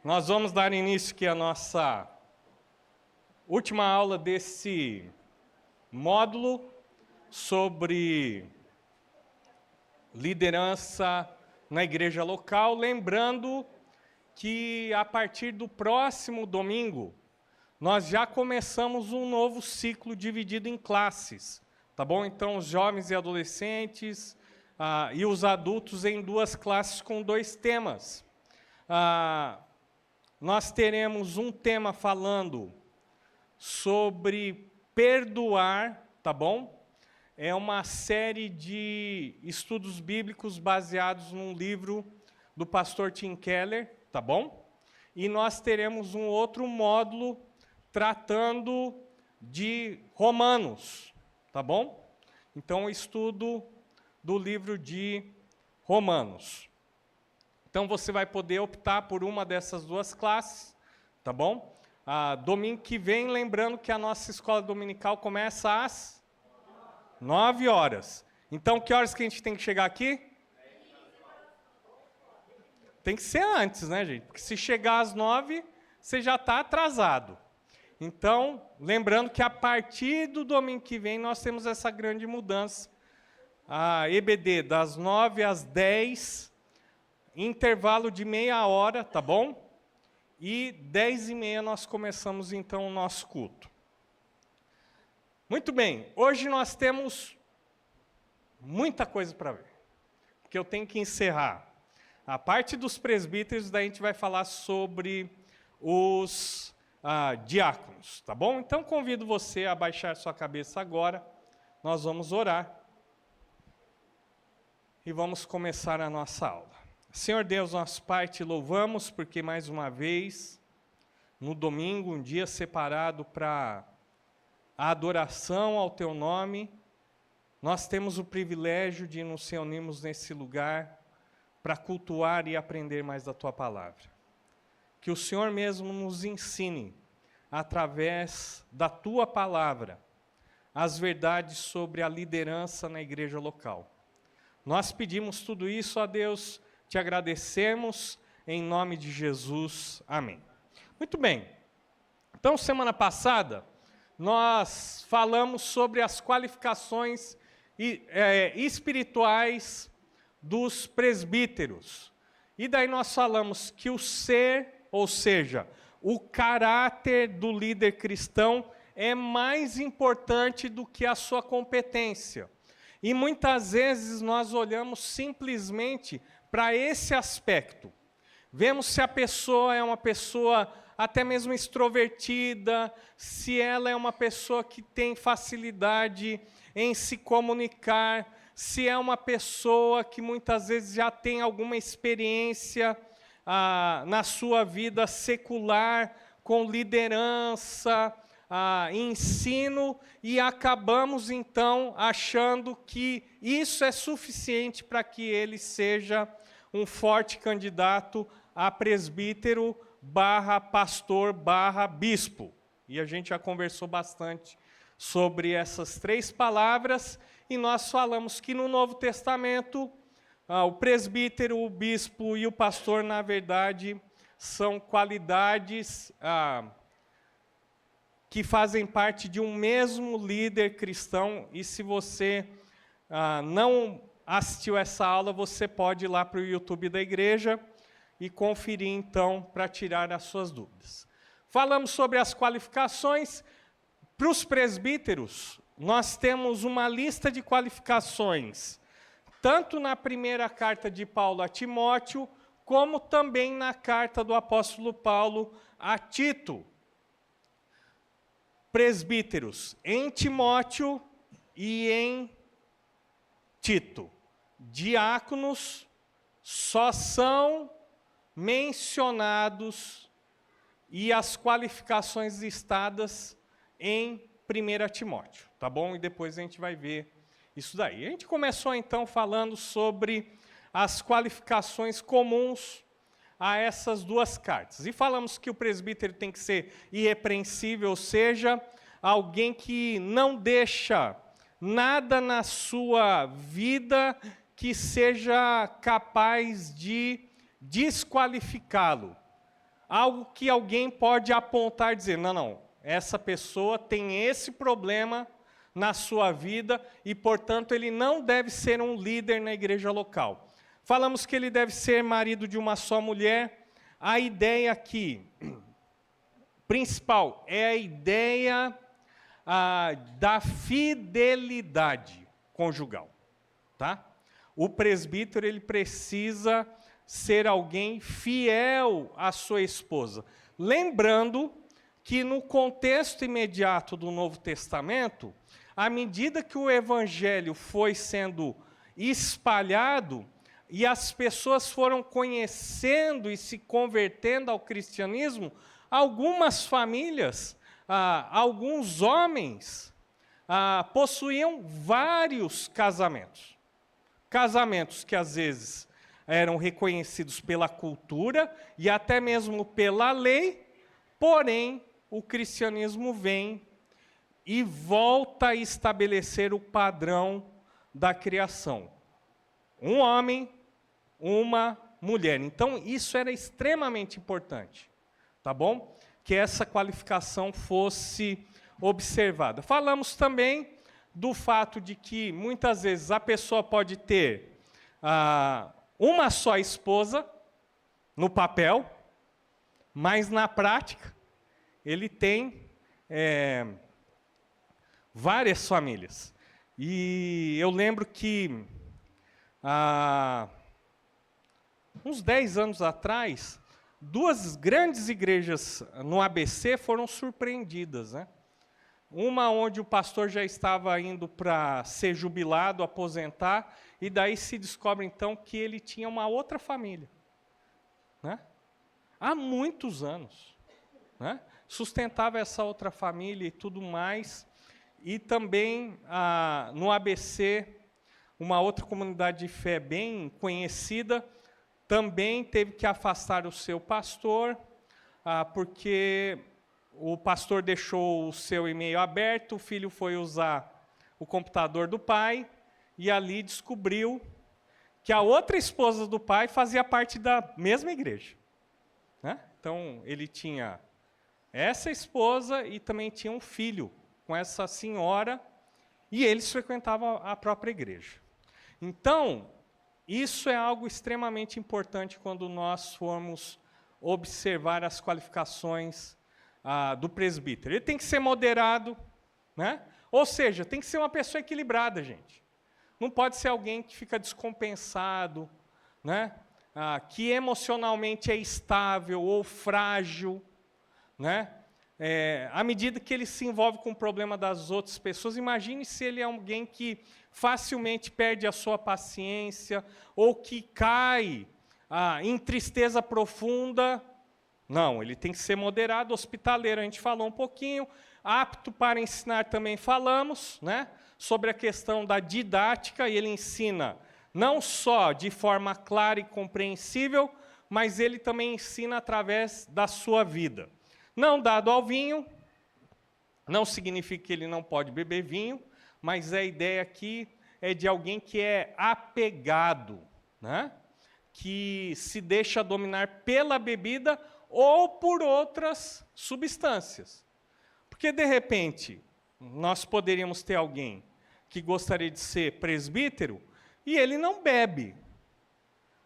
Nós vamos dar início aqui à nossa última aula desse módulo sobre liderança na igreja local. Lembrando que a partir do próximo domingo, nós já começamos um novo ciclo dividido em classes, tá bom? Então, os jovens e adolescentes e os adultos em duas classes com dois temas. Nós teremos um tema falando sobre perdoar, tá bom? É uma série de estudos bíblicos baseados num livro do pastor Tim Keller, tá bom? E nós teremos um outro módulo tratando de Romanos, tá bom? Então, o estudo do livro de Romanos. Então, você vai poder optar por uma dessas duas classes, tá bom? Domingo que vem, lembrando que a nossa escola dominical começa às 9 horas. Então, que horas que a gente tem que chegar aqui? Tem que ser antes, né, gente? Porque se chegar às 9, você já está atrasado. Então, lembrando que a partir do domingo que vem, nós temos essa grande mudança. A EBD das 9 às 10, intervalo de meia hora, tá bom? E 10h30 nós começamos então o nosso culto. Muito bem, hoje nós temos muita coisa para ver, porque eu tenho que encerrar. A parte dos presbíteros, daí a gente vai falar sobre os diáconos, tá bom? Então convido você a baixar sua cabeça agora, nós vamos orar. E vamos começar a nossa aula. Senhor Deus, nosso Pai, te louvamos porque mais uma vez, no domingo, um dia separado para a adoração ao Teu nome, nós temos o privilégio de nos reunirmos nesse lugar para cultuar e aprender mais da Tua palavra. Que o Senhor mesmo nos ensine, através da Tua palavra, as verdades sobre a liderança na igreja local. Nós pedimos tudo isso a Deus, te agradecemos, em nome de Jesus. Amém. Muito bem. Então, semana passada, nós falamos sobre as qualificações espirituais dos presbíteros. E daí nós falamos que o ser, ou seja, o caráter do líder cristão é mais importante do que a sua competência. E muitas vezes nós olhamos simplesmente para esse aspecto. Vemos se a pessoa é uma pessoa até mesmo extrovertida, se ela é uma pessoa que tem facilidade em se comunicar, se é uma pessoa que muitas vezes já tem alguma experiência na sua vida secular, com liderança, ensino, e acabamos então achando que isso é suficiente para que ele seja um forte candidato a presbítero /pastor /bispo. E a gente já conversou bastante sobre essas três palavras, e nós falamos que no Novo Testamento o presbítero, o bispo e o pastor, na verdade, são qualidades que fazem parte de um mesmo líder cristão. E se você não assistiu essa aula, você pode ir lá para o YouTube da igreja e conferir então para tirar as suas dúvidas. Falamos sobre as qualificações. Para os presbíteros, nós temos uma lista de qualificações, tanto na primeira carta de Paulo a Timóteo, como também na carta do apóstolo Paulo a Tito. Presbíteros em Timóteo e em Tito. Diáconos só são mencionados e as qualificações listadas em 1 Timóteo, tá bom? E depois a gente vai ver isso daí. A gente começou então falando sobre as qualificações comuns a essas duas cartas. E falamos que o presbítero tem que ser irrepreensível, ou seja, alguém que não deixa nada na sua vida que seja capaz de desqualificá-lo. algo que alguém pode apontar e dizer, não, essa pessoa tem esse problema na sua vida e, portanto, ele não deve ser um líder na igreja local. Falamos que ele deve ser marido de uma só mulher. A ideia aqui, principal, é a ideia da fidelidade conjugal. Tá? O presbítero ele precisa ser alguém fiel à sua esposa. Lembrando que no contexto imediato do Novo Testamento, à medida que o evangelho foi sendo espalhado e as pessoas foram conhecendo e se convertendo ao cristianismo, algumas famílias, alguns homens, possuíam vários casamentos. Casamentos que às vezes eram reconhecidos pela cultura e até mesmo pela lei, porém o cristianismo vem e volta a estabelecer o padrão da criação. Um homem, uma mulher. Então isso era extremamente importante, tá bom? Que essa qualificação fosse observada. Falamos também do fato de que, muitas vezes, a pessoa pode ter uma só esposa no papel, mas, na prática, ele tem várias famílias. E eu lembro que, uns 10 anos atrás, 2 grandes igrejas no ABC foram surpreendidas, né? Uma onde o pastor já estava indo para ser jubilado, aposentar, e daí se descobre então que ele tinha uma outra família, né? Há muitos anos, né? Sustentava essa outra família e tudo mais. E também no ABC, uma outra comunidade de fé bem conhecida, também teve que afastar o seu pastor, porque o pastor deixou o seu e-mail aberto, o filho foi usar o computador do pai, e ali descobriu que a outra esposa do pai fazia parte da mesma igreja, né? Então, ele tinha essa esposa e também tinha um filho com essa senhora, e eles frequentavam a própria igreja. Então, isso é algo extremamente importante quando nós formos observar as qualificações do presbítero. Ele tem que ser moderado, né? Ou seja, tem que ser uma pessoa equilibrada, gente. Não pode ser alguém que fica descompensado, né? Que emocionalmente é estável ou frágil, né? À medida que ele se envolve com o problema das outras pessoas, imagine se ele é alguém que facilmente perde a sua paciência ou que cai em tristeza profunda. Não, ele tem que ser moderado, hospitaleiro, a gente falou um pouquinho, apto para ensinar também falamos, né, sobre a questão da didática, e ele ensina não só de forma clara e compreensível, mas ele também ensina através da sua vida. Não dado ao vinho, não significa que ele não pode beber vinho, mas a ideia aqui é de alguém que é apegado, né? Que se deixa dominar pela bebida ou por outras substâncias. Porque, de repente, nós poderíamos ter alguém que gostaria de ser presbítero e ele não bebe,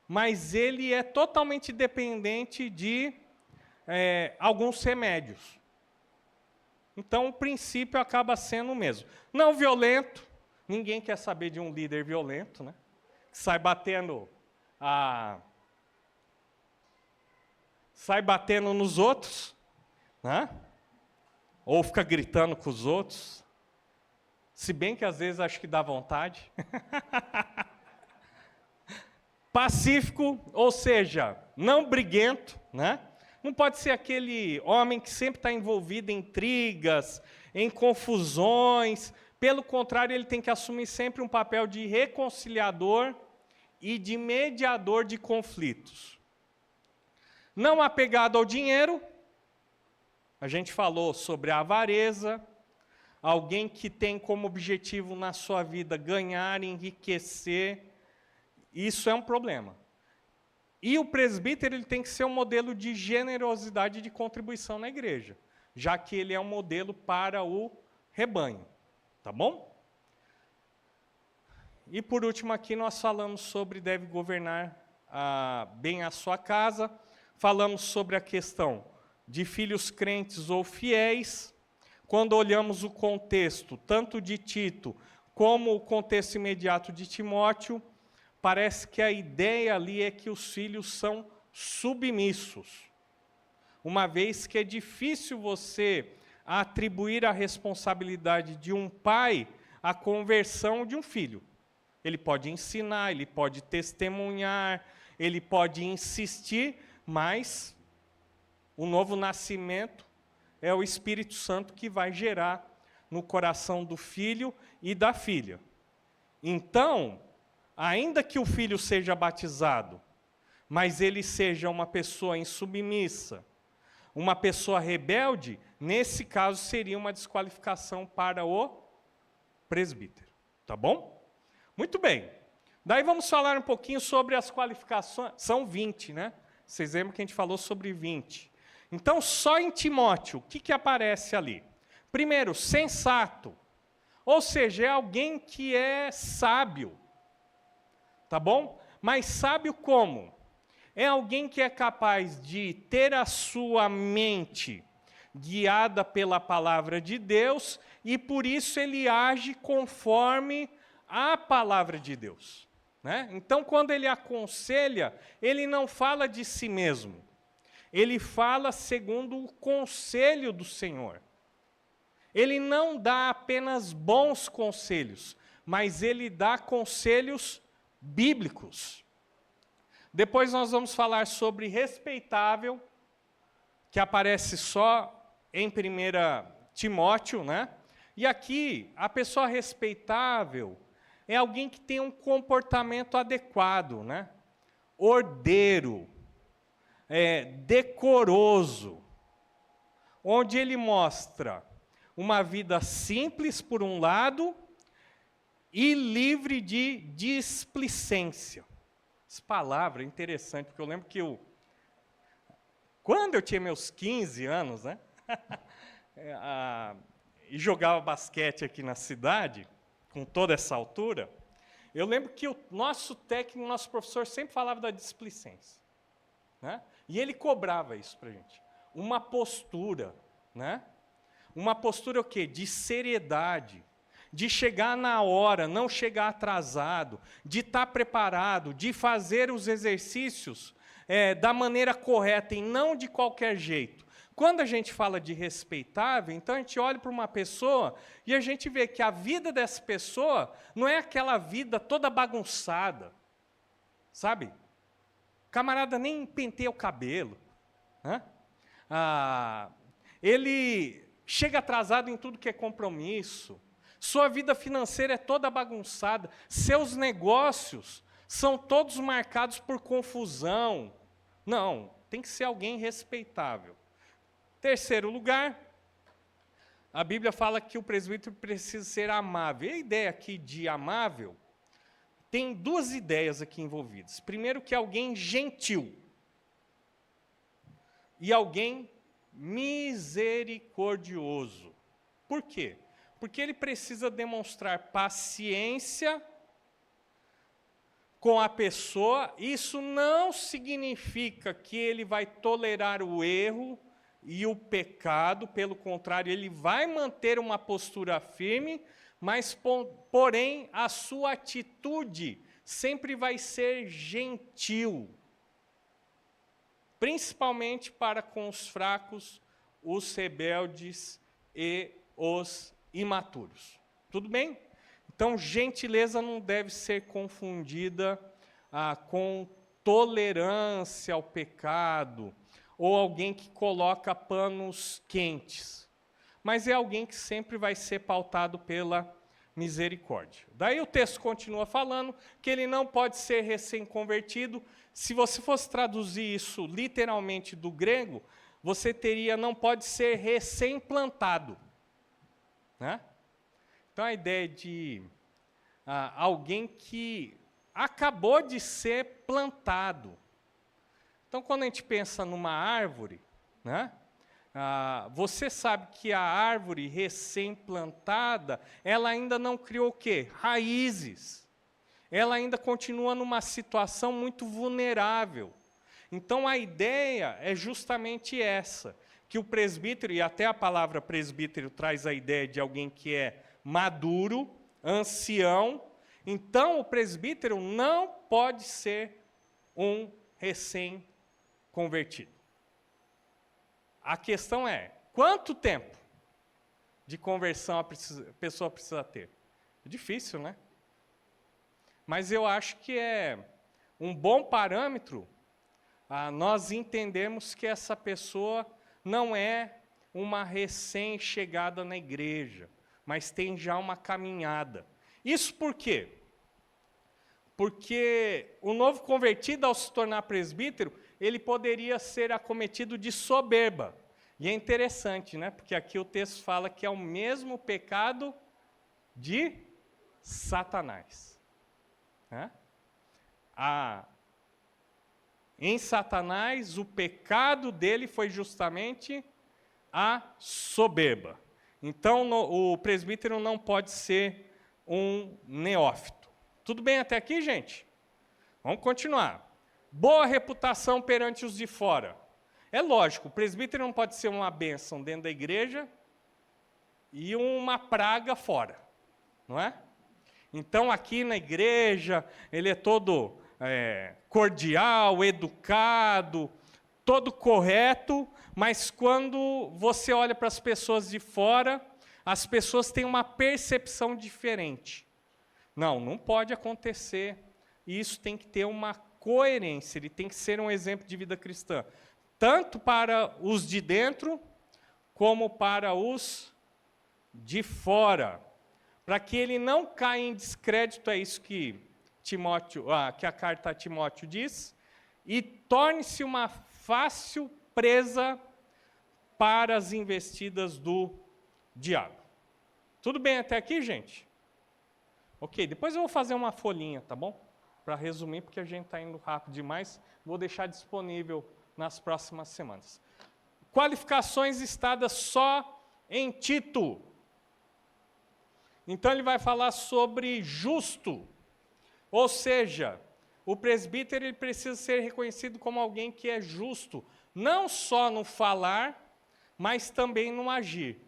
mas ele é totalmente dependente de alguns remédios. Então, o princípio acaba sendo o mesmo. Não violento, ninguém quer saber de um líder violento, né? Que sai batendo nos outros, né? Ou fica gritando com os outros, se bem que às vezes acho que dá vontade. Pacífico, ou seja, não briguento, né? Não pode ser aquele homem que sempre está envolvido em intrigas, em confusões. Pelo contrário, ele tem que assumir sempre um papel de reconciliador e de mediador de conflitos. Não apegado ao dinheiro, a gente falou sobre a avareza, alguém que tem como objetivo na sua vida ganhar, enriquecer, isso é um problema. E o presbítero ele tem que ser um modelo de generosidade e de contribuição na igreja, já que ele é um modelo para o rebanho. Tá bom? E por último aqui nós falamos sobre deve governar bem a sua casa, falamos sobre a questão de filhos crentes ou fiéis. Quando olhamos o contexto, tanto de Tito, como o contexto imediato de Timóteo, parece que a ideia ali é que os filhos são submissos. Uma vez que é difícil você atribuir a responsabilidade de um pai à conversão de um filho. Ele pode ensinar, ele pode testemunhar, ele pode insistir, mas o novo nascimento é o Espírito Santo que vai gerar no coração do filho e da filha. Então, ainda que o filho seja batizado, mas ele seja uma pessoa insubmissa, uma pessoa rebelde, nesse caso seria uma desqualificação para o presbítero. Tá bom? Muito bem. Daí vamos falar um pouquinho sobre as qualificações. São 20, né? Vocês lembram que a gente falou sobre 20. Então, só em Timóteo, o que aparece ali? Primeiro, sensato. Ou seja, é alguém que é sábio. Tá bom? Mas sábio como? É alguém que é capaz de ter a sua mente guiada pela palavra de Deus e por isso ele age conforme a palavra de Deus. Né? Então, quando ele aconselha, ele não fala de si mesmo. Ele fala segundo o conselho do Senhor. Ele não dá apenas bons conselhos, mas ele dá conselhos bíblicos. Depois nós vamos falar sobre respeitável, que aparece só em 1 Timóteo, né? E aqui, a pessoa respeitável é alguém que tem um comportamento adequado, né? Ordeiro, decoroso, onde ele mostra uma vida simples, por um lado, e livre de displicência. Essa palavra é interessante, porque eu lembro que quando eu tinha meus 15 anos, né, e jogava basquete aqui na cidade, com toda essa altura, eu lembro que o nosso técnico, nosso professor, sempre falava da displicência. Né? E ele cobrava isso para a gente. Uma postura, né? Uma postura o quê? De seriedade, de chegar na hora, não chegar atrasado, de estar preparado, de fazer os exercícios da maneira correta e não de qualquer jeito. Quando a gente fala de respeitável, então a gente olha para uma pessoa e a gente vê que a vida dessa pessoa não é aquela vida toda bagunçada, sabe? O camarada nem penteia o cabelo, né? Ele chega atrasado em tudo que é compromisso, sua vida financeira é toda bagunçada, seus negócios são todos marcados por confusão. Não, tem que ser alguém respeitável. Terceiro lugar, a Bíblia fala que o presbítero precisa ser amável. E a ideia aqui de amável, tem duas ideias aqui envolvidas. Primeiro, que é alguém gentil. E alguém misericordioso. Por quê? Porque ele precisa demonstrar paciência com a pessoa. Isso não significa que ele vai tolerar o erro e o pecado, pelo contrário, ele vai manter uma postura firme, mas, porém, a sua atitude sempre vai ser gentil, principalmente para com os fracos, os rebeldes e os imaturos. Tudo bem? Então, gentileza não deve ser confundida com tolerância ao pecado, ou alguém que coloca panos quentes. Mas é alguém que sempre vai ser pautado pela misericórdia. Daí o texto continua falando que ele não pode ser recém-convertido. Se você fosse traduzir isso literalmente do grego, você teria, não pode ser recém-plantado. Né? Então a ideia de alguém que acabou de ser plantado. Então, quando a gente pensa numa árvore, né? Você sabe que a árvore recém-plantada, ela ainda não criou o quê? Raízes. Ela ainda continua numa situação muito vulnerável. Então, a ideia é justamente essa, que o presbítero, e até a palavra presbítero traz a ideia de alguém que é maduro, ancião. Então, o presbítero não pode ser um recém-convertido. A questão é, quanto tempo de conversão a pessoa precisa ter? É difícil, né? Mas eu acho que é um bom parâmetro nós entendemos que essa pessoa não é uma recém-chegada na igreja, mas tem já uma caminhada. Isso por quê? Porque o novo convertido, ao se tornar presbítero, ele poderia ser acometido de soberba. E é interessante, né? Porque aqui o texto fala que é o mesmo pecado de Satanás. Né? Em Satanás, o pecado dele foi justamente a soberba. Então, o presbítero não pode ser um neófito. Tudo bem até aqui, gente? Vamos continuar. Boa reputação perante os de fora. É lógico, o presbítero não pode ser uma bênção dentro da igreja e uma praga fora, não é? Então, aqui na igreja, ele é todo cordial, educado, todo correto, mas quando você olha para as pessoas de fora, as pessoas têm uma percepção diferente. Não pode acontecer. Isso tem que ter uma coerência, ele tem que ser um exemplo de vida cristã, tanto para os de dentro, como para os de fora, para que ele não caia em descrédito, é isso que que a carta a Timóteo diz, e torne-se uma fácil presa para as investidas do diabo. Tudo bem até aqui, gente? Ok, depois eu vou fazer uma folhinha, tá bom? Para resumir, porque a gente está indo rápido demais, vou deixar disponível nas próximas semanas. Qualificações listadas só em Tito. Então ele vai falar sobre justo, ou seja, o presbítero ele precisa ser reconhecido como alguém que é justo, não só no falar, mas também no agir.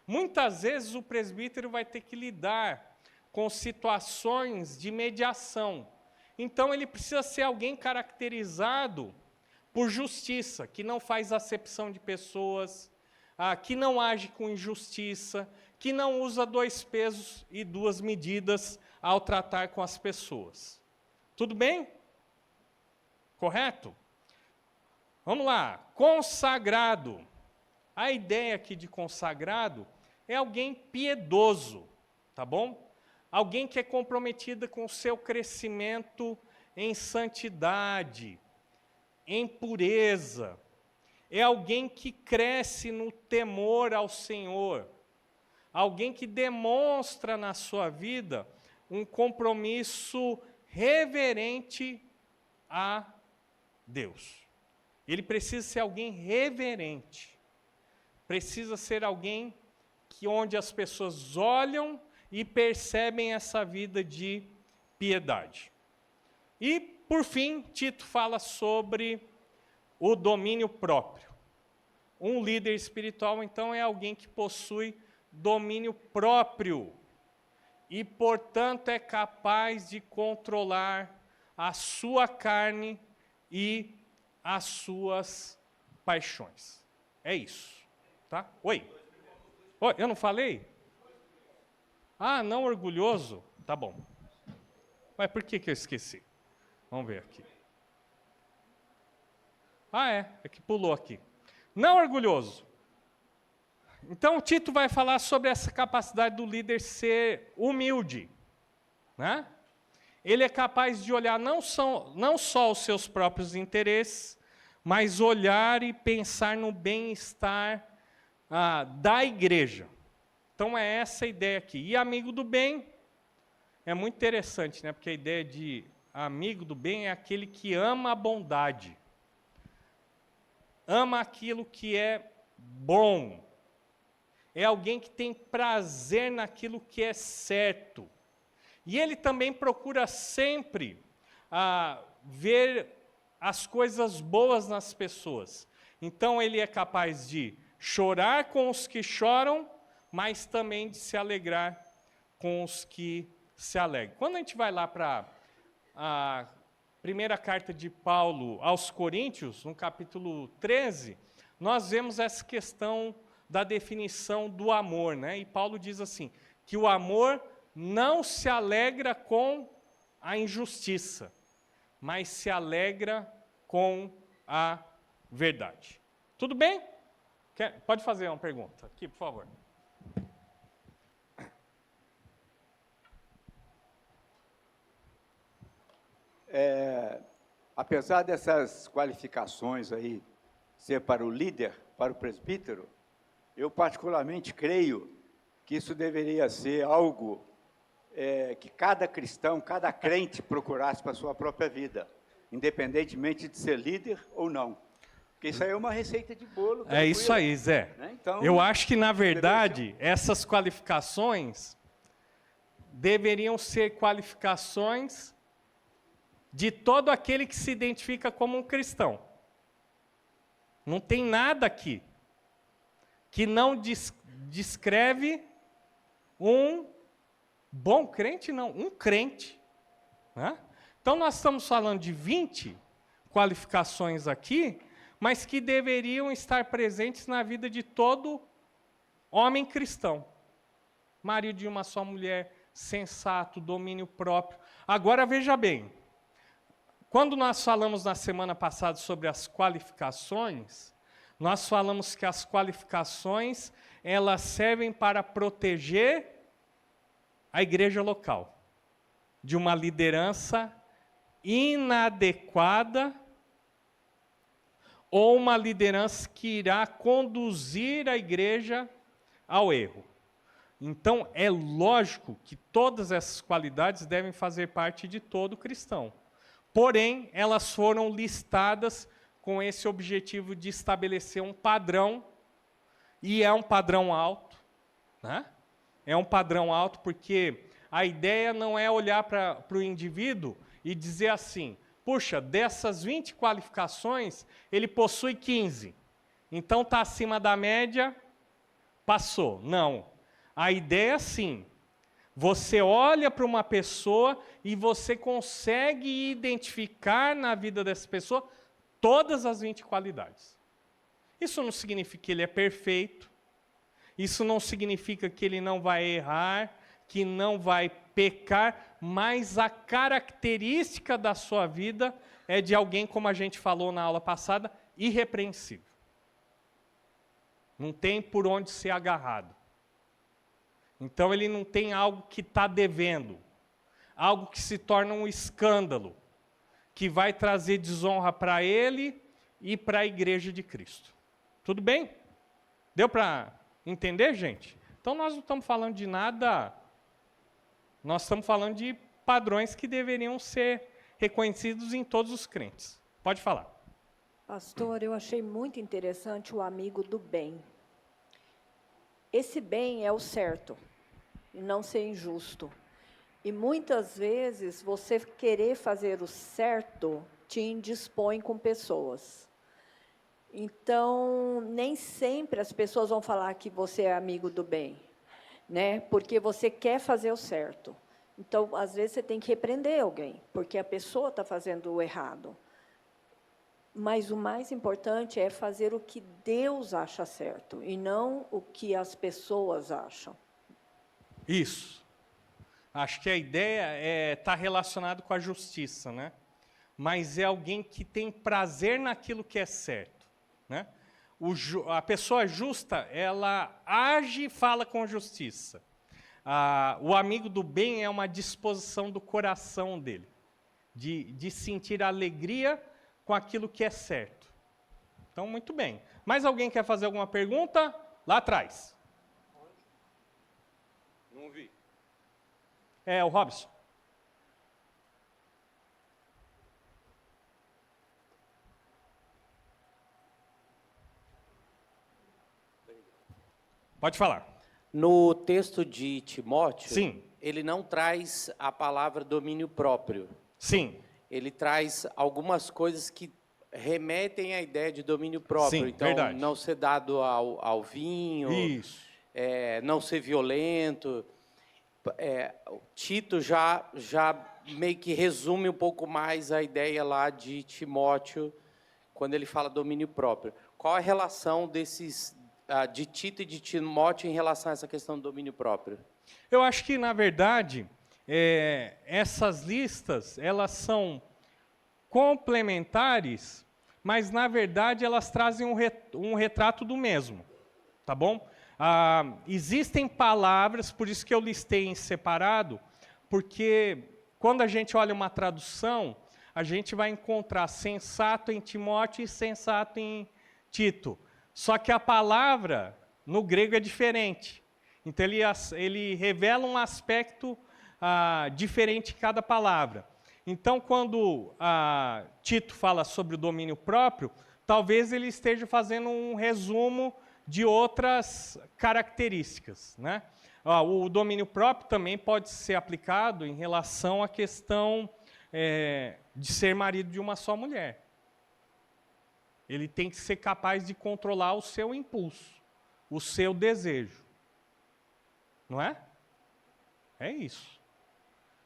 Muitas vezes o presbítero vai ter que lidar com situações de mediação. Então ele precisa ser alguém caracterizado por justiça, que não faz acepção de pessoas, que não age com injustiça, que não usa 2 pesos e 2 medidas ao tratar com as pessoas. Tudo bem? Correto? Vamos lá. Consagrado. A ideia aqui de consagrado é alguém piedoso, tá bom? Alguém que é comprometido com o seu crescimento em santidade, em pureza. É alguém que cresce no temor ao Senhor. Alguém que demonstra na sua vida um compromisso reverente a Deus. Ele precisa ser alguém reverente. Precisa ser alguém que onde as pessoas olham e percebem essa vida de piedade. E, por fim, Tito fala sobre o domínio próprio. Um líder espiritual, então, é alguém que possui domínio próprio e, portanto, é capaz de controlar a sua carne e as suas paixões. É isso, tá? Oi, eu não falei? Não orgulhoso? Tá bom. Mas por que eu esqueci? Vamos ver aqui. É que pulou aqui. Não orgulhoso. Então, o Tito vai falar sobre essa capacidade do líder ser humilde, né? Ele é capaz de olhar não só os seus próprios interesses, mas olhar e pensar no bem-estar da igreja. Então, é essa a ideia aqui. E amigo do bem é muito interessante, né? Porque a ideia de amigo do bem é aquele que ama a bondade. ama aquilo que é bom. É alguém que tem prazer naquilo que é certo. E ele também procura sempre ver as coisas boas nas pessoas. Então ele é capaz de chorar com os que choram, mas também de se alegrar com os que se alegram. Quando a gente vai lá para a primeira carta de Paulo aos Coríntios, no capítulo 13, nós vemos essa questão da definição do amor, né? E Paulo diz assim, que o amor não se alegra com a injustiça, mas se alegra com a verdade. Tudo bem? Pode fazer uma pergunta aqui, por favor. Apesar dessas qualificações aí ser para o líder, para o presbítero, eu particularmente creio que isso deveria ser algo que cada cristão, cada crente procurasse para a sua própria vida, independentemente de ser líder ou não. Porque isso aí é uma receita de bolo. É isso aí, Zé. Né? Então, eu acho que, na verdade, essas qualificações deveriam ser qualificações de todo aquele que se identifica como um cristão. Não tem nada aqui que não descreve um bom crente, não, um crente. Né? Então, nós estamos falando de 20 qualificações aqui, mas que deveriam estar presentes na vida de todo homem cristão. Marido de uma só mulher, sensato, domínio próprio. Agora, veja bem, quando nós falamos na semana passada sobre as qualificações, nós falamos que as qualificações, elas servem para proteger a igreja local de uma liderança inadequada ou uma liderança que irá conduzir a igreja ao erro. Então, é lógico que todas essas qualidades devem fazer parte de todo cristão. Porém, elas foram listadas com esse objetivo de estabelecer um padrão, e é um padrão alto, né? É um padrão alto porque a ideia não é olhar para o indivíduo e dizer assim, puxa, dessas 20 qualificações, ele possui 15, então está acima da média, passou. Não. A ideia é assim, você olha para uma pessoa e você consegue identificar na vida dessa pessoa todas as 20 qualidades. Isso não significa que ele é perfeito, isso não significa que ele não vai errar, que não vai pecar, mas a característica da sua vida é de alguém, como a gente falou na aula passada, irrepreensível. Não tem por onde ser agarrado. Então ele não tem algo que está devendo, algo que se torna um escândalo, que vai trazer desonra para ele e para a igreja de Cristo. Tudo bem? Deu para entender, gente? Então nós não estamos falando de nada, nós estamos falando de padrões que deveriam ser reconhecidos em todos os crentes. Pode falar. Pastor, eu achei muito interessante o amigo do bem. Esse bem é o certo, e não ser injusto. E muitas vezes você querer fazer o certo te indispõe com pessoas. Então, nem sempre as pessoas vão falar que você é amigo do bem, né? Porque você quer fazer o certo. Então, às vezes, você tem que repreender alguém, porque a pessoa está fazendo o errado. Mas o mais importante é fazer o que Deus acha certo, e não o que as pessoas acham. Isso. Acho que a ideia está relacionada com a justiça, né? Mas é alguém que tem prazer naquilo que é certo, né? A pessoa justa, ela age e fala com justiça. O amigo do bem é uma disposição do coração dele, de sentir alegria com aquilo que é certo. Então, muito bem. Mais alguém quer fazer alguma pergunta? Lá atrás. Não vi. O Robson. Pode falar. No texto de Timóteo, Sim. ele não traz a palavra domínio próprio. Sim. Ele traz algumas coisas que remetem à ideia de domínio próprio. Sim, então, verdade. não ser dado ao vinho, Isso. não ser violento. Tito já meio que resume um pouco mais a ideia lá de Timóteo, quando ele fala domínio próprio. Qual a relação de Tito e de Timóteo em relação a essa questão do domínio próprio? Eu acho que, na verdade, essas listas, elas são complementares, mas, na verdade, elas trazem um retrato do mesmo, tá bom? Existem palavras, por isso que eu listei em separado, porque quando a gente olha uma tradução, a gente vai encontrar sensato em Timóteo e sensato em Tito. Só que a palavra, no grego, é diferente. Então, ele revela um aspecto diferente em cada palavra. Então, quando Tito fala sobre o domínio próprio, talvez ele esteja fazendo um resumo de outras características, né? O domínio próprio também pode ser aplicado em relação à questão de ser marido de uma só mulher. Ele tem que ser capaz de controlar o seu impulso, o seu desejo. Não é? É isso.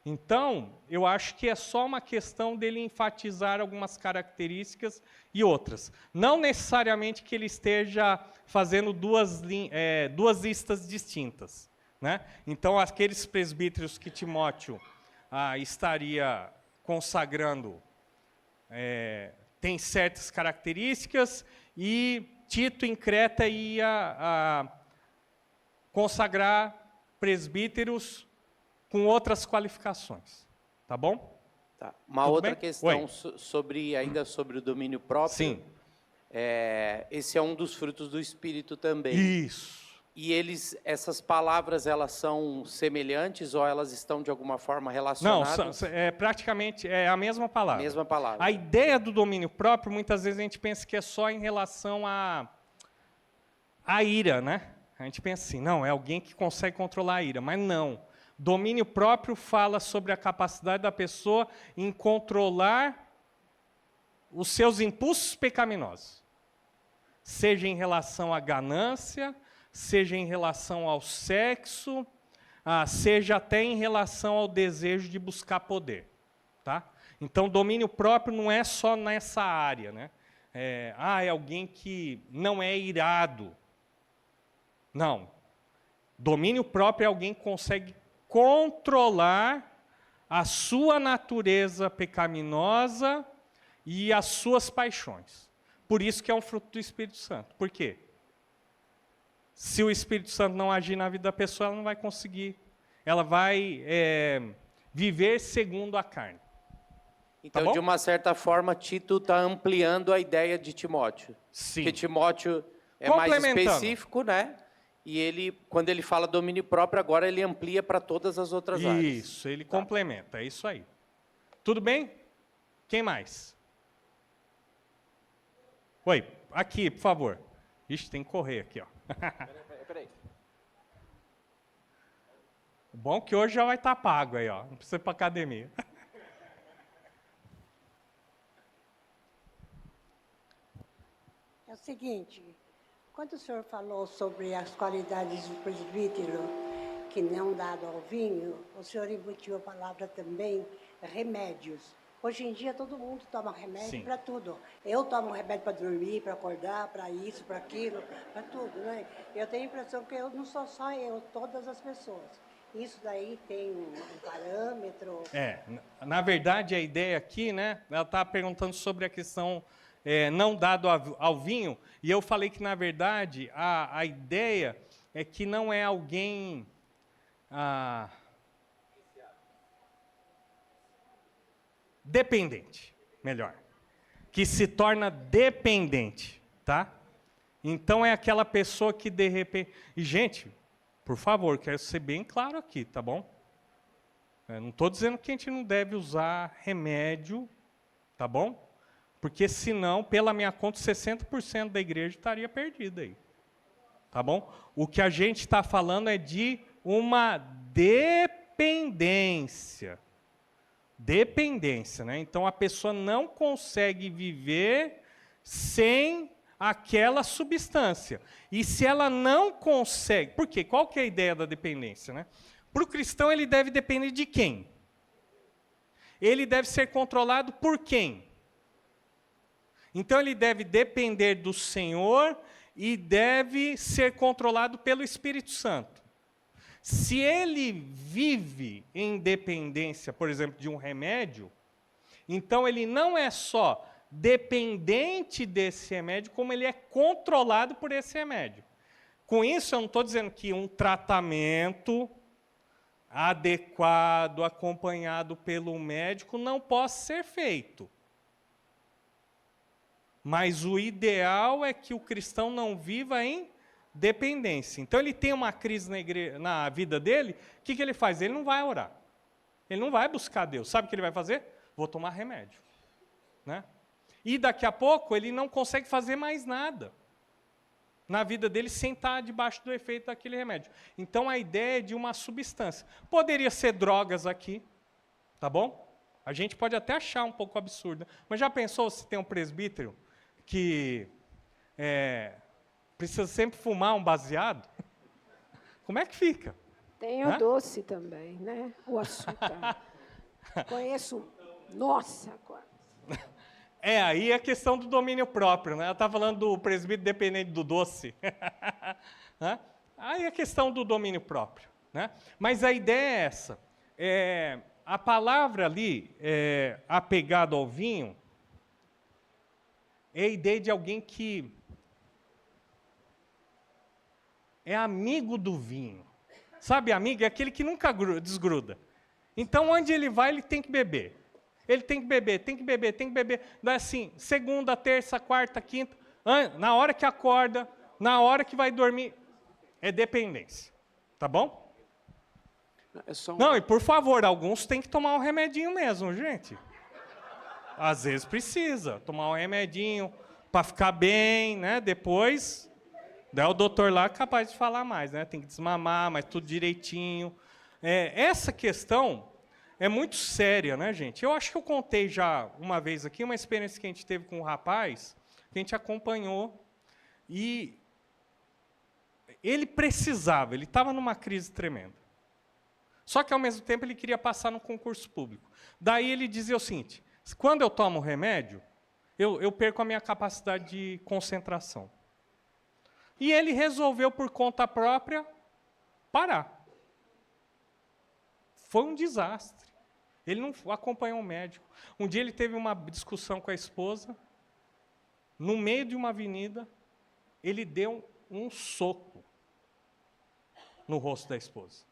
Então, eu acho que é só uma questão dele enfatizar algumas características e outras. Não necessariamente que ele esteja fazendo duas listas distintas, né? Então, aqueles presbíteros que Timóteo estaria consagrando tem certas características, e Tito em Creta ia consagrar presbíteros com outras qualificações, tá bom? Tá. Uma Tudo outra bem? questão ainda sobre o domínio próprio. Sim. Esse é um dos frutos do Espírito também. Isso. E essas palavras, elas são semelhantes ou elas estão de alguma forma Não, relacionadas? praticamente é a mesma palavra. Mesma palavra. A ideia do domínio próprio, muitas vezes a gente pensa que é só em relação à ira, né? A gente pensa assim, não, é alguém que consegue controlar a ira, mas não. Domínio próprio fala sobre a capacidade da pessoa em controlar os seus impulsos pecaminosos. Seja em relação à ganância, seja em relação ao sexo, seja até em relação ao desejo de buscar poder. Tá? Então, domínio próprio não é só nessa área, né? É alguém que não é irado. Não. Domínio próprio é alguém que consegue controlar a sua natureza pecaminosa e as suas paixões. Por isso que é um fruto do Espírito Santo. Por quê? Se o Espírito Santo não agir na vida da pessoa, ela não vai conseguir. Ela vai viver segundo a carne. Então, tá de uma certa forma, Tito está ampliando a ideia de Timóteo. Sim. Porque Timóteo é mais específico, né? E ele, quando ele fala domínio próprio, agora ele amplia para todas as outras áreas. Isso, ele complementa, é isso aí. Tudo bem? Quem mais? Oi, aqui, por favor. Ixi, tem que correr aqui, ó. Peraí. O bom é que hoje já vai estar pago aí, ó. Não precisa ir para academia. É o seguinte, quando o senhor falou sobre as qualidades do presbítero que não dado ao vinho, o senhor embutiu a palavra também remédios. Hoje em dia todo mundo toma remédio para tudo. Eu tomo remédio para dormir, para acordar, para isso, para aquilo, para tudo, né? Eu tenho a impressão que eu não sou só eu, todas as pessoas. Isso daí tem um parâmetro? Na verdade a ideia aqui, né? Ela está perguntando sobre a questão não dado ao vinho, e eu falei que na verdade a ideia é que não é alguém dependente, melhor, que se torna dependente, tá? Então é aquela pessoa que de repente... E, gente, por favor, quero ser bem claro aqui, tá bom? Eu não estou dizendo que a gente não deve usar remédio, tá bom? Porque senão, pela minha conta, 60% da igreja estaria perdida aí. tá bom? O que a gente está falando é de uma dependência. Dependência, né? Então a pessoa não consegue viver sem aquela substância. E se ela não consegue... Por quê? Qual que é a ideia da dependência, né? Para o cristão, ele deve depender de quem? Ele deve ser controlado por quem? Então ele deve depender do Senhor e deve ser controlado pelo Espírito Santo. Se ele vive em dependência, por exemplo, de um remédio, então ele não é só dependente desse remédio, como ele é controlado por esse remédio. Com isso, eu não estou dizendo que um tratamento adequado, acompanhado pelo médico, não possa ser feito. Mas o ideal é que o cristão não viva em dependência. Então ele tem uma crise na vida dele, o que ele faz? Ele não vai orar. Ele não vai buscar Deus. Sabe o que ele vai fazer? Vou tomar remédio. Né? E daqui a pouco ele não consegue fazer mais nada na vida dele sem estar debaixo do efeito daquele remédio. Então a ideia é de uma substância. Poderia ser drogas aqui, tá bom? A gente pode até achar um pouco absurdo. Mas já pensou se tem um presbítero que precisa sempre fumar um baseado? Como é que fica? Tem o doce também, né? O açúcar. Conheço. Nossa, agora. Aí é a questão do domínio próprio, né? Ela está falando do presbítero dependente do doce. Né? Aí é a questão do domínio próprio. Né? Mas a ideia é essa. A palavra ali, apegado ao vinho, é a ideia de alguém que é amigo do vinho. Sabe, amigo? É aquele que nunca desgruda. Então, onde ele vai, ele tem que beber. Ele tem que beber, tem que beber, tem que beber. Não é assim, segunda, terça, quarta, quinta, na hora que acorda, na hora que vai dormir. É dependência. Tá bom? Não, e por favor, alguns têm que tomar um remedinho mesmo, gente. Às vezes precisa tomar um remedinho para ficar bem, né? Depois, daí o doutor lá é capaz de falar mais, né? Tem que desmamar, mas tudo direitinho. Essa questão é muito séria, né, gente? Eu acho que eu contei já uma vez aqui uma experiência que a gente teve com um rapaz, que a gente acompanhou, e ele precisava, ele estava numa crise tremenda. Só que, ao mesmo tempo, ele queria passar no concurso público. Daí ele dizia o seguinte, quando eu tomo remédio, eu perco a minha capacidade de concentração. E ele resolveu, por conta própria, parar. Foi um desastre. Ele não acompanhou o médico. Um dia ele teve uma discussão com a esposa, no meio de uma avenida, ele deu um soco no rosto da esposa.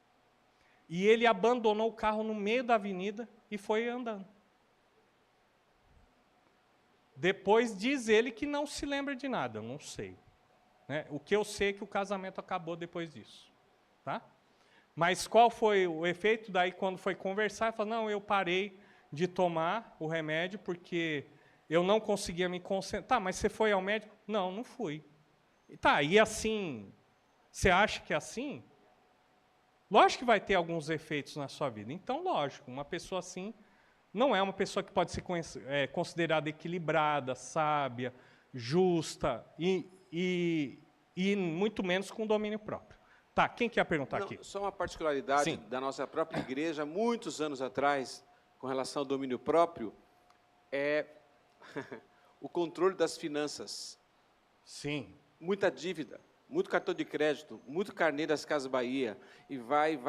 E ele abandonou o carro no meio da avenida e foi andando. Depois diz ele que não se lembra de nada, eu não sei. Né? O que eu sei é que o casamento acabou depois disso. Tá? Mas qual foi o efeito? Daí, quando foi conversar, ele falou, não, eu parei de tomar o remédio porque eu não conseguia me concentrar. Tá, mas você foi ao médico? Não, não fui. Tá, e assim, você acha que é assim? Lógico que vai ter alguns efeitos na sua vida. Então, lógico, uma pessoa assim não é uma pessoa que pode ser considerada equilibrada, sábia, justa e muito menos com domínio próprio. Tá, quem quer perguntar aqui? Só uma particularidade Sim. da nossa própria igreja, muitos anos atrás, com relação ao domínio próprio, é o controle das finanças. Sim. Muita dívida, muito cartão de crédito, muito carnê das Casas Bahia, e vai,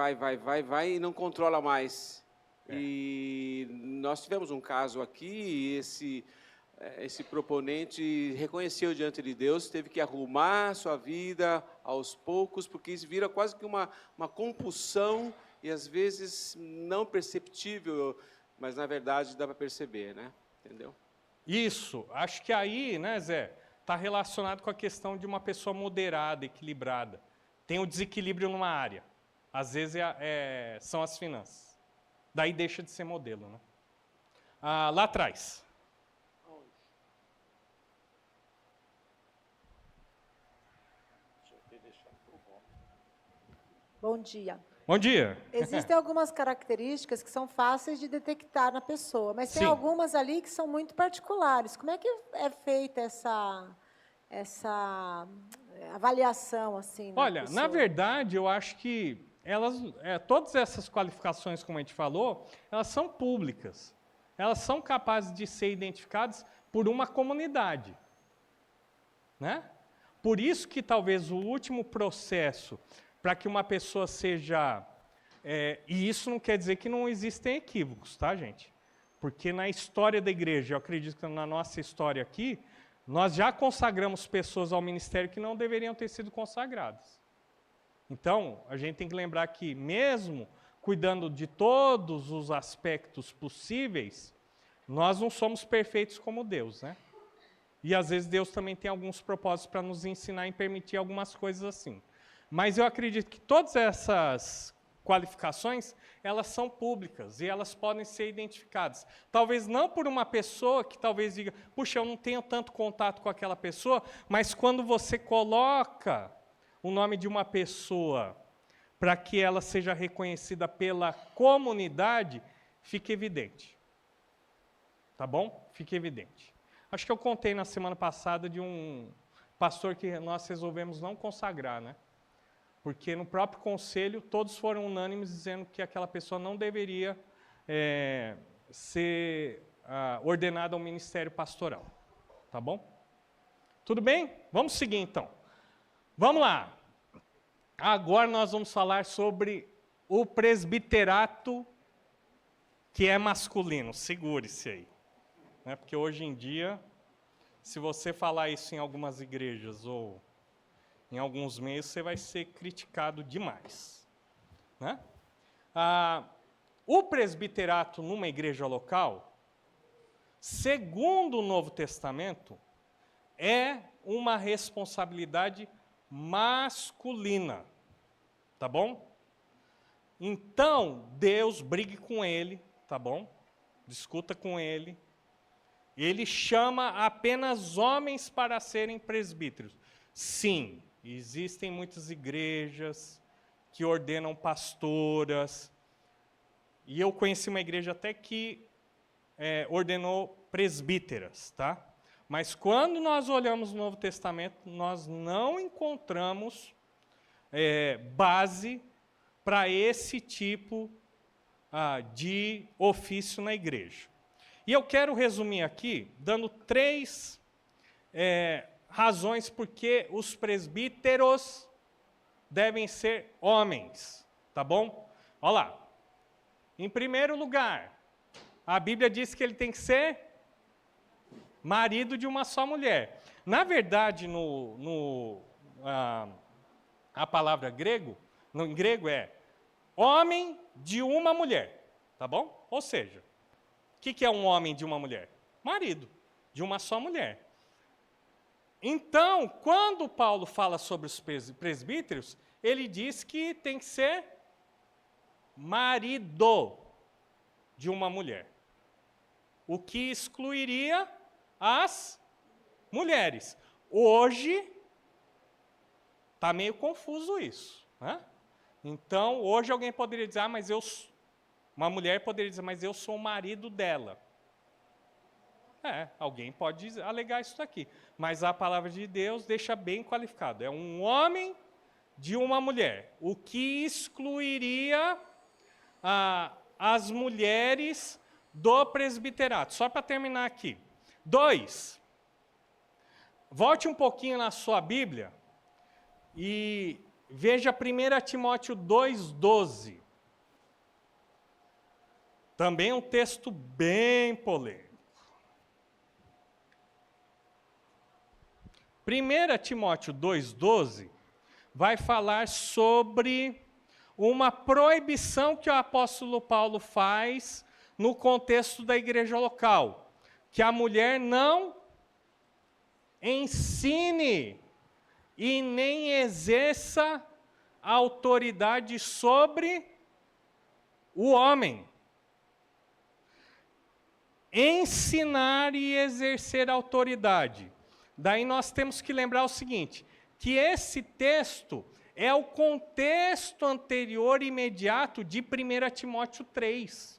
e não controla mais. E nós tivemos um caso aqui, e esse proponente reconheceu diante de Deus, teve que arrumar sua vida aos poucos, porque isso vira quase que uma compulsão, e às vezes não perceptível, mas na verdade dá para perceber, né? Entendeu? Isso, acho que aí, né, Zé, está relacionado com a questão de uma pessoa moderada, equilibrada. Tem um desequilíbrio numa área. Às vezes são as finanças. Daí deixa de ser modelo. Né? Lá atrás. Bom dia. Bom dia. Existem algumas características que são fáceis de detectar na pessoa, mas tem Sim. algumas ali que são muito particulares. Como é que é feita essa avaliação assim? Na Olha, pessoa? na verdade, eu acho que todas essas qualificações, como a gente falou, elas são públicas. Elas são capazes de ser identificadas por uma comunidade, né? Por isso que talvez o último processo para que uma pessoa seja... e isso não quer dizer que não existem equívocos, tá, gente? Porque na história da igreja, eu acredito que na nossa história aqui, nós já consagramos pessoas ao ministério que não deveriam ter sido consagradas. Então, a gente tem que lembrar que, mesmo cuidando de todos os aspectos possíveis, nós não somos perfeitos como Deus, né? E às vezes Deus também tem alguns propósitos para nos ensinar e permitir algumas coisas assim. Mas eu acredito que todas essas qualificações, elas são públicas e elas podem ser identificadas. Talvez não por uma pessoa que talvez diga, puxa, eu não tenho tanto contato com aquela pessoa, mas quando você coloca o nome de uma pessoa para que ela seja reconhecida pela comunidade, fica evidente. Tá bom? Fica evidente. Acho que eu contei na semana passada de um pastor que nós resolvemos não consagrar, né? Porque no próprio conselho, todos foram unânimes dizendo que aquela pessoa não deveria ser ordenada ao ministério pastoral. Tá bom? Tudo bem? Vamos seguir, então. Vamos lá. Agora nós vamos falar sobre o presbiterato que é masculino. Segure-se aí. Né? Porque hoje em dia, se você falar isso em algumas igrejas ou em alguns meios, você vai ser criticado demais. Né? O presbiterato numa igreja local, segundo o Novo Testamento, é uma responsabilidade masculina. Tá bom? Então, Deus brigue com ele, tá bom? Discuta com ele. Ele chama apenas homens para serem presbíteros. Sim, existem muitas igrejas que ordenam pastoras. E eu conheci uma igreja até que ordenou presbíteras, tá? Mas quando nós olhamos no Novo Testamento, nós não encontramos base para esse tipo de ofício na igreja. E eu quero resumir aqui, dando 3 razões porque os presbíteros devem ser homens, tá bom? Olha lá. Em primeiro lugar, a Bíblia diz que ele tem que ser marido de uma só mulher. Na verdade, a palavra em grego é homem de uma mulher, tá bom? Ou seja, o que é um homem de uma mulher? Marido de uma só mulher. Então, quando Paulo fala sobre os presbíteros, ele diz que tem que ser marido de uma mulher. O que excluiria as mulheres. Hoje, está meio confuso isso. Né? Então, hoje alguém poderia dizer, mas uma mulher poderia dizer, mas eu sou o marido dela. Alguém pode alegar isso aqui. Mas a palavra de Deus deixa bem qualificado. É um homem de uma mulher. O que excluiria as mulheres do presbiterato. Só para terminar aqui. 2. Volte um pouquinho na sua Bíblia e veja 1 Timóteo 2,12. Também um texto bem polêmico. 1 Timóteo 2,12 vai falar sobre uma proibição que o apóstolo Paulo faz no contexto da igreja local, que a mulher não ensine e nem exerça autoridade sobre o homem. Ensinar e exercer autoridade. Daí nós temos que lembrar o seguinte, que esse texto é o contexto anterior imediato de 1 Timóteo 3.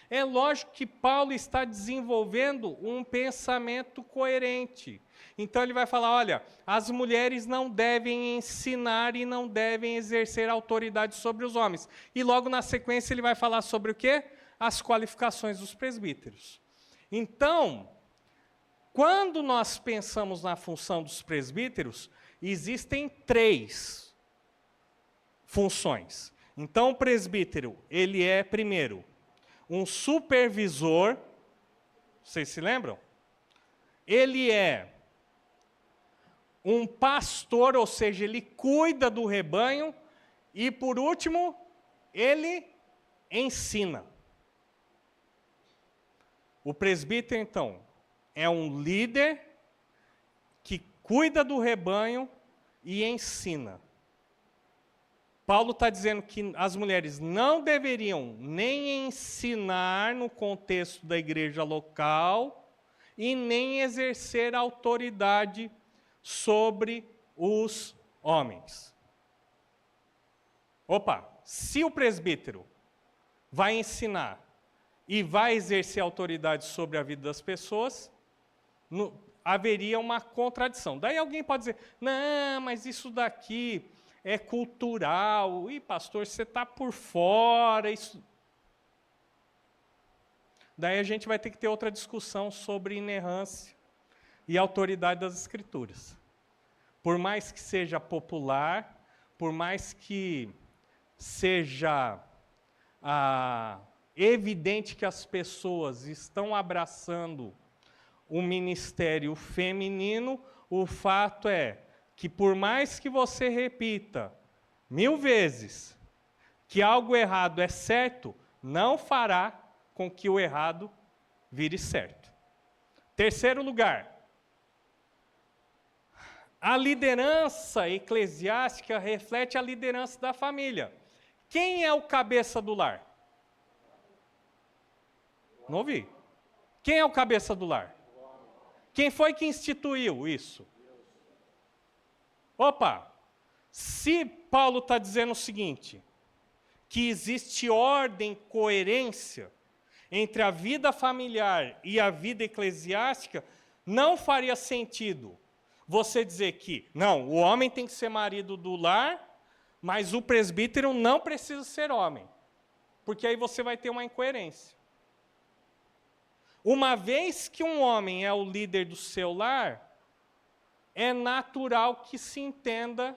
É lógico que Paulo está desenvolvendo um pensamento coerente. Então ele vai falar, olha, as mulheres não devem ensinar e não devem exercer autoridade sobre os homens. E logo na sequência ele vai falar sobre o quê? As qualificações dos presbíteros. Então, quando nós pensamos na função dos presbíteros, existem 3 funções. Então, o presbítero, ele é, primeiro, um supervisor, vocês se lembram? Ele é um pastor, ou seja, ele cuida do rebanho, e por último, ele ensina. O presbítero, então, é um líder que cuida do rebanho e ensina. Paulo está dizendo que as mulheres não deveriam nem ensinar no contexto da igreja local e nem exercer autoridade sobre os homens. Opa, se o presbítero vai ensinar e vai exercer autoridade sobre a vida das pessoas, haveria uma contradição. Daí alguém pode dizer, não, mas isso daqui é cultural. Ih, pastor, você está por fora. Isso... Daí a gente vai ter que ter outra discussão sobre inerrância e autoridade das Escrituras. Por mais que seja popular, por mais que seja evidente que as pessoas estão abraçando o ministério feminino, o fato é que por mais que você repita 1000 vezes que algo errado é certo, não fará com que o errado vire certo. Terceiro lugar, a liderança eclesiástica reflete a liderança da família. Quem é o cabeça do lar? Não ouvi. Quem é o cabeça do lar? Quem foi que instituiu isso? Opa, se Paulo está dizendo o seguinte, que existe ordem, coerência entre a vida familiar e a vida eclesiástica, não faria sentido você dizer que, não, o homem tem que ser marido do lar, mas o presbítero não precisa ser homem, porque aí você vai ter uma incoerência. Uma vez que um homem é o líder do seu lar, é natural que se entenda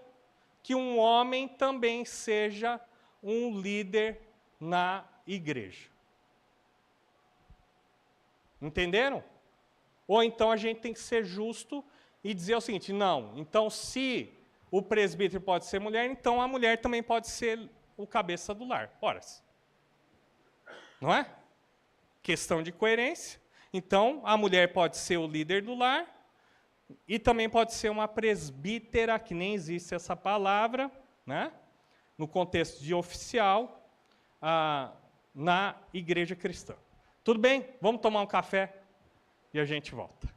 que um homem também seja um líder na igreja. Entenderam? Ou então a gente tem que ser justo e dizer o seguinte, não, então se o presbítero pode ser mulher, então a mulher também pode ser o cabeça do lar. Ora, não é? Questão de coerência. Então, a mulher pode ser o líder do lar e também pode ser uma presbítera, que nem existe essa palavra, né? No contexto de oficial, na igreja cristã. Tudo bem? Vamos tomar um café e a gente volta.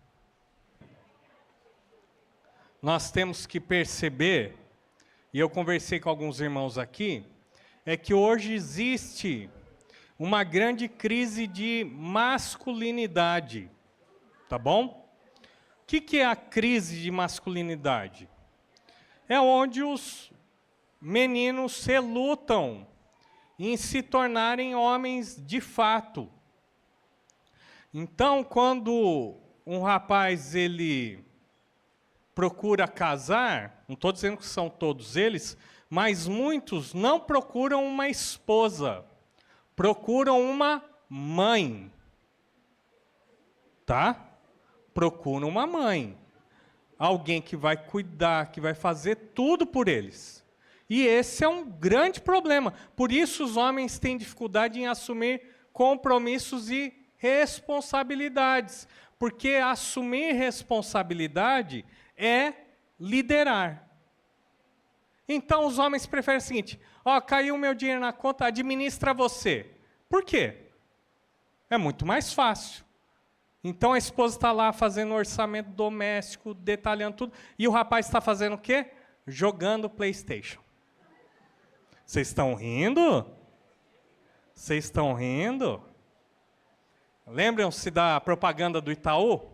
Nós temos que perceber, e eu conversei com alguns irmãos aqui, é que hoje existe uma grande crise de masculinidade, tá bom? O que é a crise de masculinidade? É onde os meninos se lutam em se tornarem homens de fato. Então, quando um rapaz ele procura casar, não estou dizendo que são todos eles, mas muitos não procuram uma esposa, procuram uma mãe, tá? Procuram uma mãe, alguém que vai cuidar, que vai fazer tudo por eles. E esse é um grande problema. Por isso os homens têm dificuldade em assumir compromissos e responsabilidades, porque assumir responsabilidade é liderar. Então os homens preferem o seguinte, caiu o meu dinheiro na conta, administra você. Por quê? É muito mais fácil. Então a esposa está lá fazendo orçamento doméstico, detalhando tudo, e o rapaz está fazendo o quê? Jogando PlayStation. Vocês estão rindo? Vocês estão rindo? Lembram-se da propaganda do Itaú?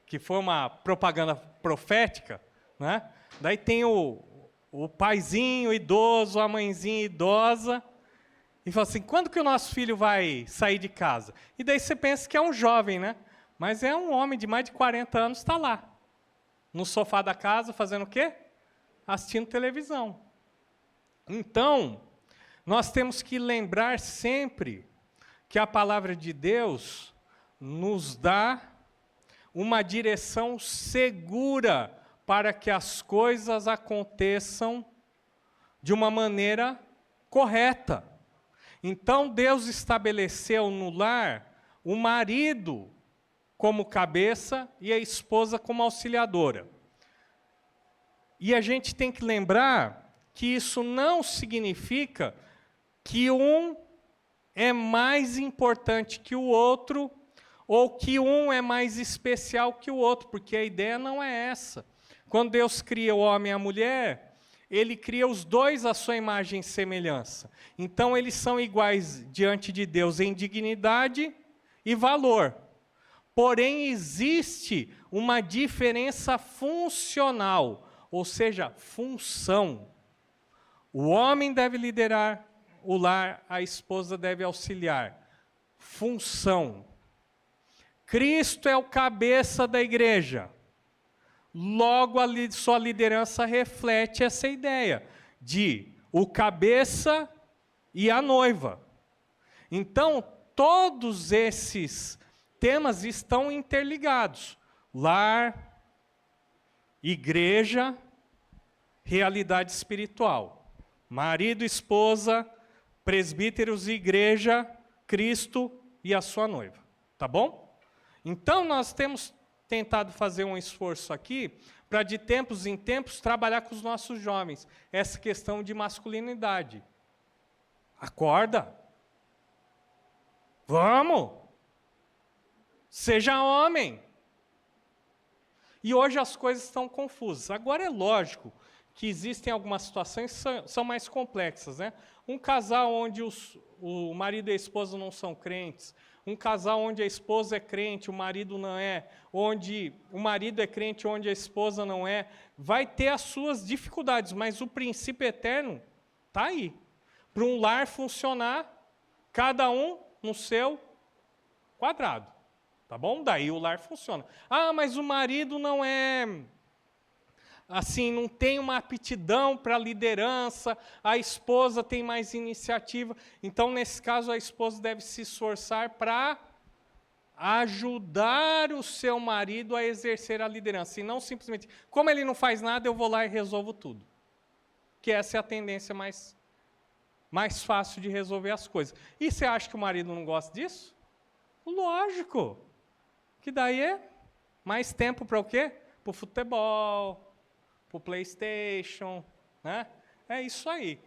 Que foi uma propaganda profética, né? Daí tem o paizinho idoso, a mãezinha idosa, e fala assim, quando que o nosso filho vai sair de casa? E daí você pensa que é um jovem, né? Mas é um homem de mais de 40 anos, está lá, no sofá da casa, fazendo o quê? Assistindo televisão. Então, nós temos que lembrar sempre que a palavra de Deus nos dá uma direção segura para que as coisas aconteçam de uma maneira correta. Então, Deus estabeleceu no lar o marido como cabeça e a esposa como auxiliadora. E a gente tem que lembrar que isso não significa que um é mais importante que o outro, ou que um é mais especial que o outro, porque a ideia não é essa. Quando Deus cria o homem e a mulher, Ele cria os dois à sua imagem e semelhança. Então, eles são iguais diante de Deus em dignidade e valor. Porém, existe uma diferença funcional, ou seja, função. O homem deve liderar o lar, a esposa deve auxiliar. Função. Cristo é o cabeça da igreja. Logo, sua liderança reflete essa ideia de o cabeça e a noiva. Então, todos esses temas estão interligados. Lar, igreja, realidade espiritual. Marido, esposa, presbíteros e igreja, Cristo e a sua noiva. Tá bom? Então, nós temos tentado fazer um esforço aqui para, de tempos em tempos, trabalhar com os nossos jovens essa questão de masculinidade. Acorda! Vamos! Seja homem! E hoje as coisas estão confusas. Agora é lógico que existem algumas situações que são mais complexas, né? Um casal onde o marido e a esposa não são crentes, um casal onde a esposa é crente, o marido não é, onde o marido é crente, onde a esposa não é, vai ter as suas dificuldades, mas o princípio eterno está aí. Para um lar funcionar, cada um no seu quadrado. Tá bom? Daí o lar funciona. Ah, mas o marido não é, assim, não tem uma aptidão para liderança, a esposa tem mais iniciativa. Então, nesse caso, a esposa deve se esforçar para ajudar o seu marido a exercer a liderança. E não simplesmente, como ele não faz nada, eu vou lá e resolvo tudo. Que essa é a tendência mais fácil de resolver as coisas. E você acha que o marido não gosta disso? Lógico. Que daí é mais tempo para o quê? Para o futebol, para o PlayStation, né? É isso aí.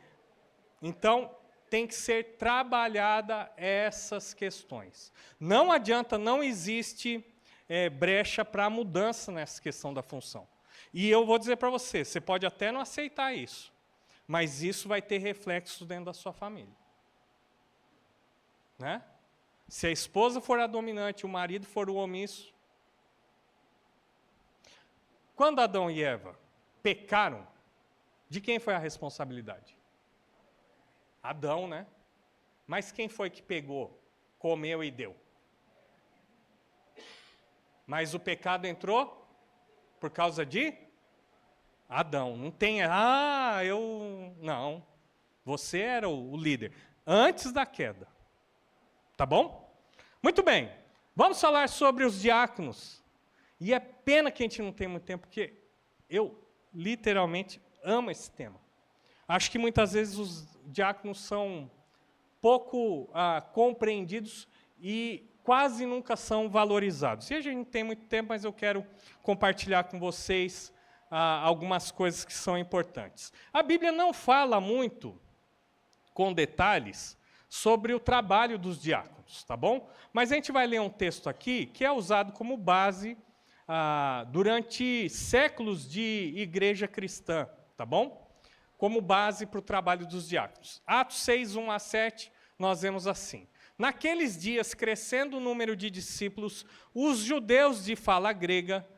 Então, tem que ser trabalhada essas questões. Não adianta, não existe brecha para mudança nessa questão da função. E eu vou dizer para você, você pode até não aceitar isso, mas isso vai ter reflexos dentro da sua família. Né? Se a esposa for a dominante, o marido for o omisso. Quando Adão e Eva pecaram, de quem foi a responsabilidade? Adão, né? Mas quem foi que pegou, comeu e deu? Mas o pecado entrou por causa de Adão. Não tem, não. Você era o líder antes da queda. Tá bom? Muito bem. Vamos falar sobre os diáconos. E é pena que a gente não tem muito tempo, porque eu literalmente amo esse tema. Acho que muitas vezes os diáconos são pouco compreendidos e quase nunca são valorizados. E a gente não tem muito tempo, mas eu quero compartilhar com vocês algumas coisas que são importantes. A Bíblia não fala muito, com detalhes, sobre o trabalho dos diáconos, tá bom? Mas a gente vai ler um texto aqui que é usado como base durante séculos de igreja cristã, tá bom? Como base para o trabalho dos diáconos. Atos 6, 1 a 7, nós vemos assim. Naqueles dias, crescendo o número de discípulos, os judeus de fala grega,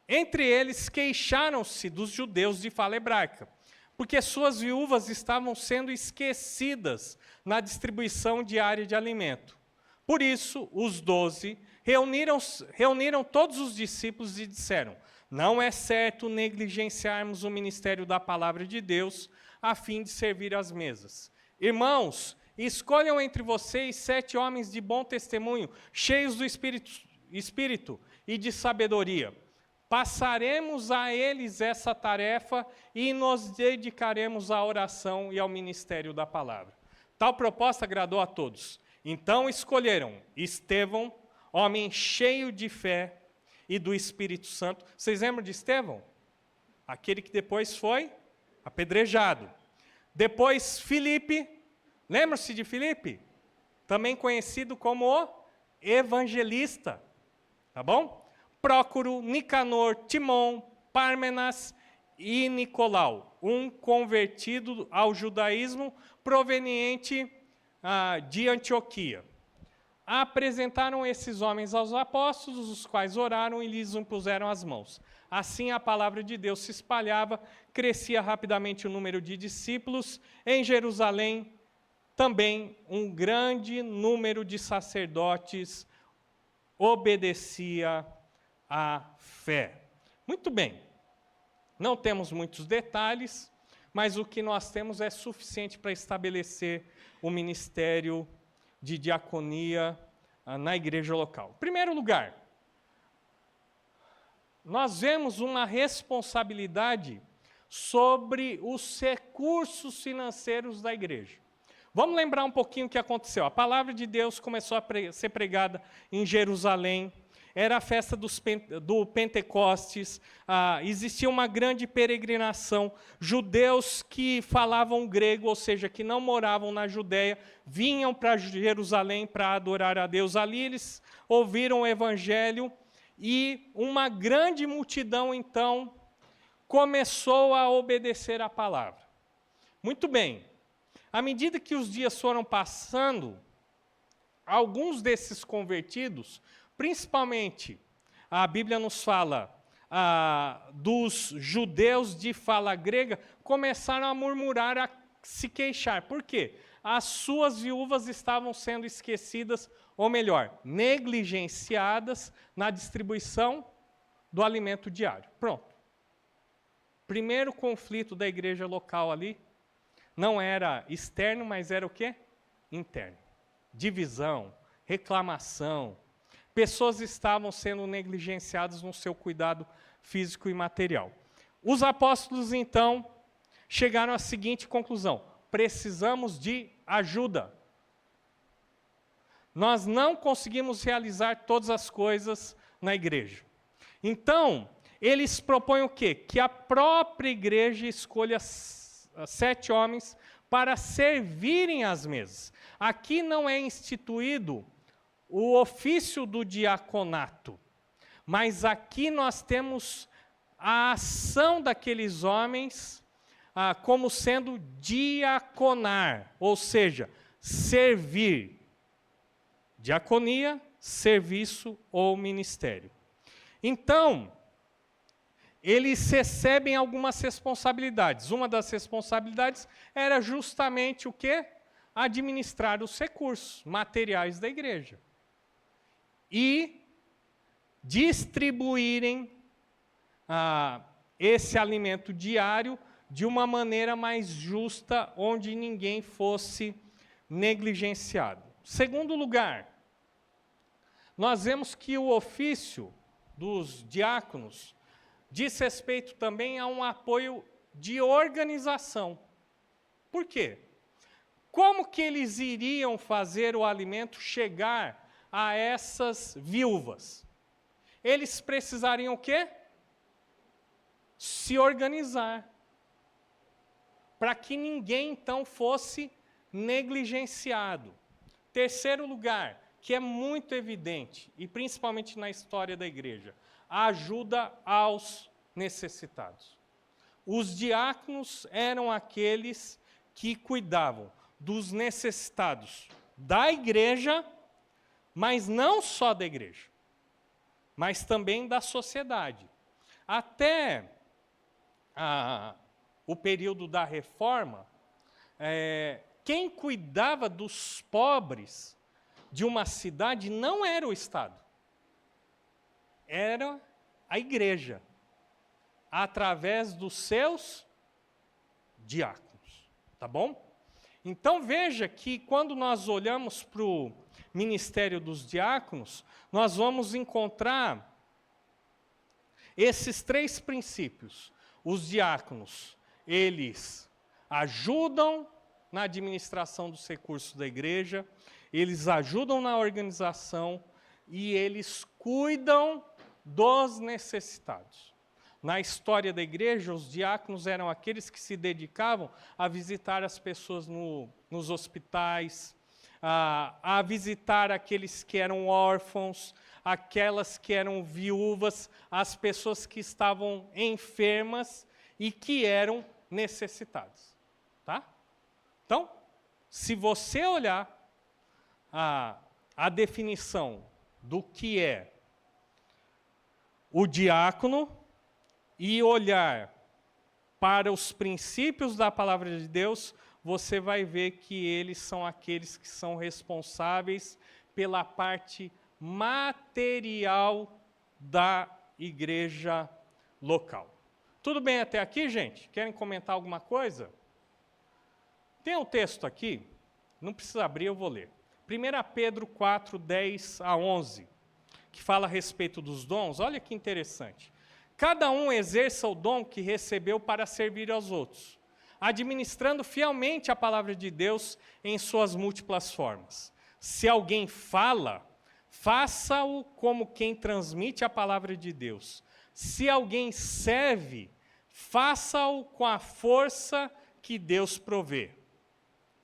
entre eles, queixaram-se dos judeus de fala hebraica, porque suas viúvas estavam sendo esquecidas na distribuição diária de alimento. Por isso, os 12 reuniram todos os discípulos e disseram: não é certo negligenciarmos o ministério da palavra de Deus a fim de servir às mesas. Irmãos, escolham entre vocês 7 homens de bom testemunho, cheios do Espírito e de sabedoria. Passaremos a eles essa tarefa e nos dedicaremos à oração e ao ministério da palavra. Tal proposta agradou a todos. Então escolheram Estevão, homem cheio de fé e do Espírito Santo. Vocês lembram de Estevão? Aquele que depois foi apedrejado. Depois Filipe. Lembram-se de Filipe? Também conhecido como o evangelista. Tá bom? Prócoro, Nicanor, Timon, Pármenas e Nicolau, um convertido ao judaísmo proveniente de Antioquia. Apresentaram esses homens aos apóstolos, os quais oraram e lhes impuseram as mãos. Assim a palavra de Deus se espalhava, crescia rapidamente o número de discípulos. Em Jerusalém, também um grande número de sacerdotes obedecia à fé. Muito bem, não temos muitos detalhes, mas o que nós temos é suficiente para estabelecer o ministério de diaconia na igreja local. Em primeiro lugar, nós vemos uma responsabilidade sobre os recursos financeiros da igreja. Vamos lembrar um pouquinho o que aconteceu. A palavra de Deus começou a ser pregada em Jerusalém. Era a festa do Pentecostes, existia uma grande peregrinação. Judeus que falavam grego, ou seja, que não moravam na Judéia, vinham para Jerusalém para adorar a Deus. Ali eles ouviram o evangelho e uma grande multidão, então, começou a obedecer à palavra. Muito bem, à medida que os dias foram passando, alguns desses convertidos, principalmente, a Bíblia nos fala dos judeus de fala grega, começaram a murmurar, a se queixar. Por quê? As suas viúvas estavam sendo esquecidas, ou melhor, negligenciadas na distribuição do alimento diário. Pronto. Primeiro conflito da igreja local ali, não era externo, mas era o quê? Interno. Divisão, reclamação. Pessoas estavam sendo negligenciadas no seu cuidado físico e material. Os apóstolos, então, chegaram à seguinte conclusão: precisamos de ajuda. Nós não conseguimos realizar todas as coisas na igreja. Então, eles propõem o quê? Que a própria igreja escolha 7 homens para servirem às mesas. Aqui não é instituído o ofício do diaconato, mas aqui nós temos a ação daqueles homens como sendo diaconar, ou seja, servir. Diaconia, serviço ou ministério. Então, eles recebem algumas responsabilidades. Uma das responsabilidades era justamente o quê? Administrar os recursos materiais da igreja. E distribuírem esse alimento diário de uma maneira mais justa, onde ninguém fosse negligenciado. Segundo lugar, nós vemos que o ofício dos diáconos diz respeito também a um apoio de organização. Por quê? Como que eles iriam fazer o alimento chegar a essas viúvas? Eles precisariam o quê? Se organizar. Para que ninguém, então, fosse negligenciado. Terceiro lugar, que é muito evidente, e principalmente na história da igreja, a ajuda aos necessitados. Os diáconos eram aqueles que cuidavam dos necessitados da igreja, mas não só da igreja, mas também da sociedade. Até o período da Reforma, quem cuidava dos pobres de uma cidade não era o Estado, era a igreja, através dos seus diáconos, tá bom? Então veja que quando nós olhamos para o ministério dos diáconos, nós vamos encontrar esses três princípios. Os diáconos, eles ajudam na administração dos recursos da igreja, eles ajudam na organização e eles cuidam dos necessitados. Na história da igreja, os diáconos eram aqueles que se dedicavam a visitar as pessoas nos hospitais, a visitar aqueles que eram órfãos, aquelas que eram viúvas, as pessoas que estavam enfermas e que eram necessitadas. Tá? Então, se você olhar a definição do que é o diácono e olhar para os princípios da palavra de Deus, você vai ver que eles são aqueles que são responsáveis pela parte material da igreja local. Tudo bem até aqui, gente? Querem comentar alguma coisa? Tem um texto aqui, não precisa abrir, eu vou ler. 1 Pedro 4, 10 a 11, que fala a respeito dos dons. Olha que interessante. Cada um exerça o dom que recebeu para servir aos outros, administrando fielmente a palavra de Deus em suas múltiplas formas. Se alguém fala, faça-o como quem transmite a palavra de Deus. Se alguém serve, faça-o com a força que Deus provê,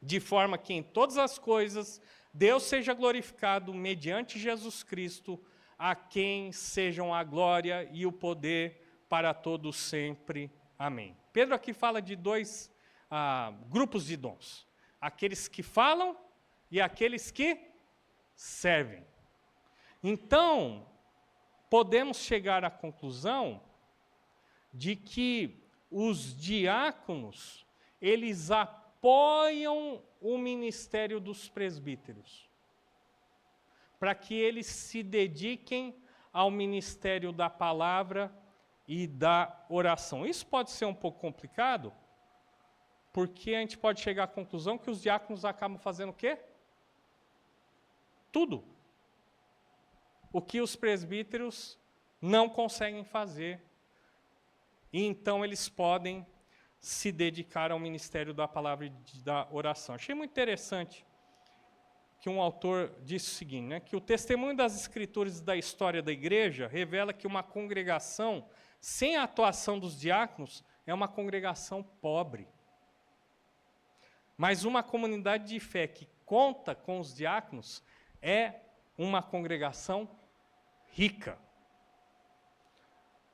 de forma que em todas as coisas Deus seja glorificado mediante Jesus Cristo, a quem sejam a glória e o poder para todos sempre. Amém. Pedro aqui fala de dois grupos de dons. Aqueles que falam e aqueles que servem. Então, podemos chegar à conclusão de que os diáconos, eles apoiam o ministério dos presbíteros, para que eles se dediquem ao ministério da palavra e da oração. Isso pode ser um pouco complicado, porque a gente pode chegar à conclusão que os diáconos acabam fazendo o quê? Tudo. O que os presbíteros não conseguem fazer. E então eles podem se dedicar ao ministério da palavra e da oração. Achei muito interessante que um autor disse o seguinte, né, que o testemunho das escrituras da história da igreja revela que uma congregação sem a atuação dos diáconos é uma congregação pobre. Mas uma comunidade de fé que conta com os diáconos é uma congregação rica.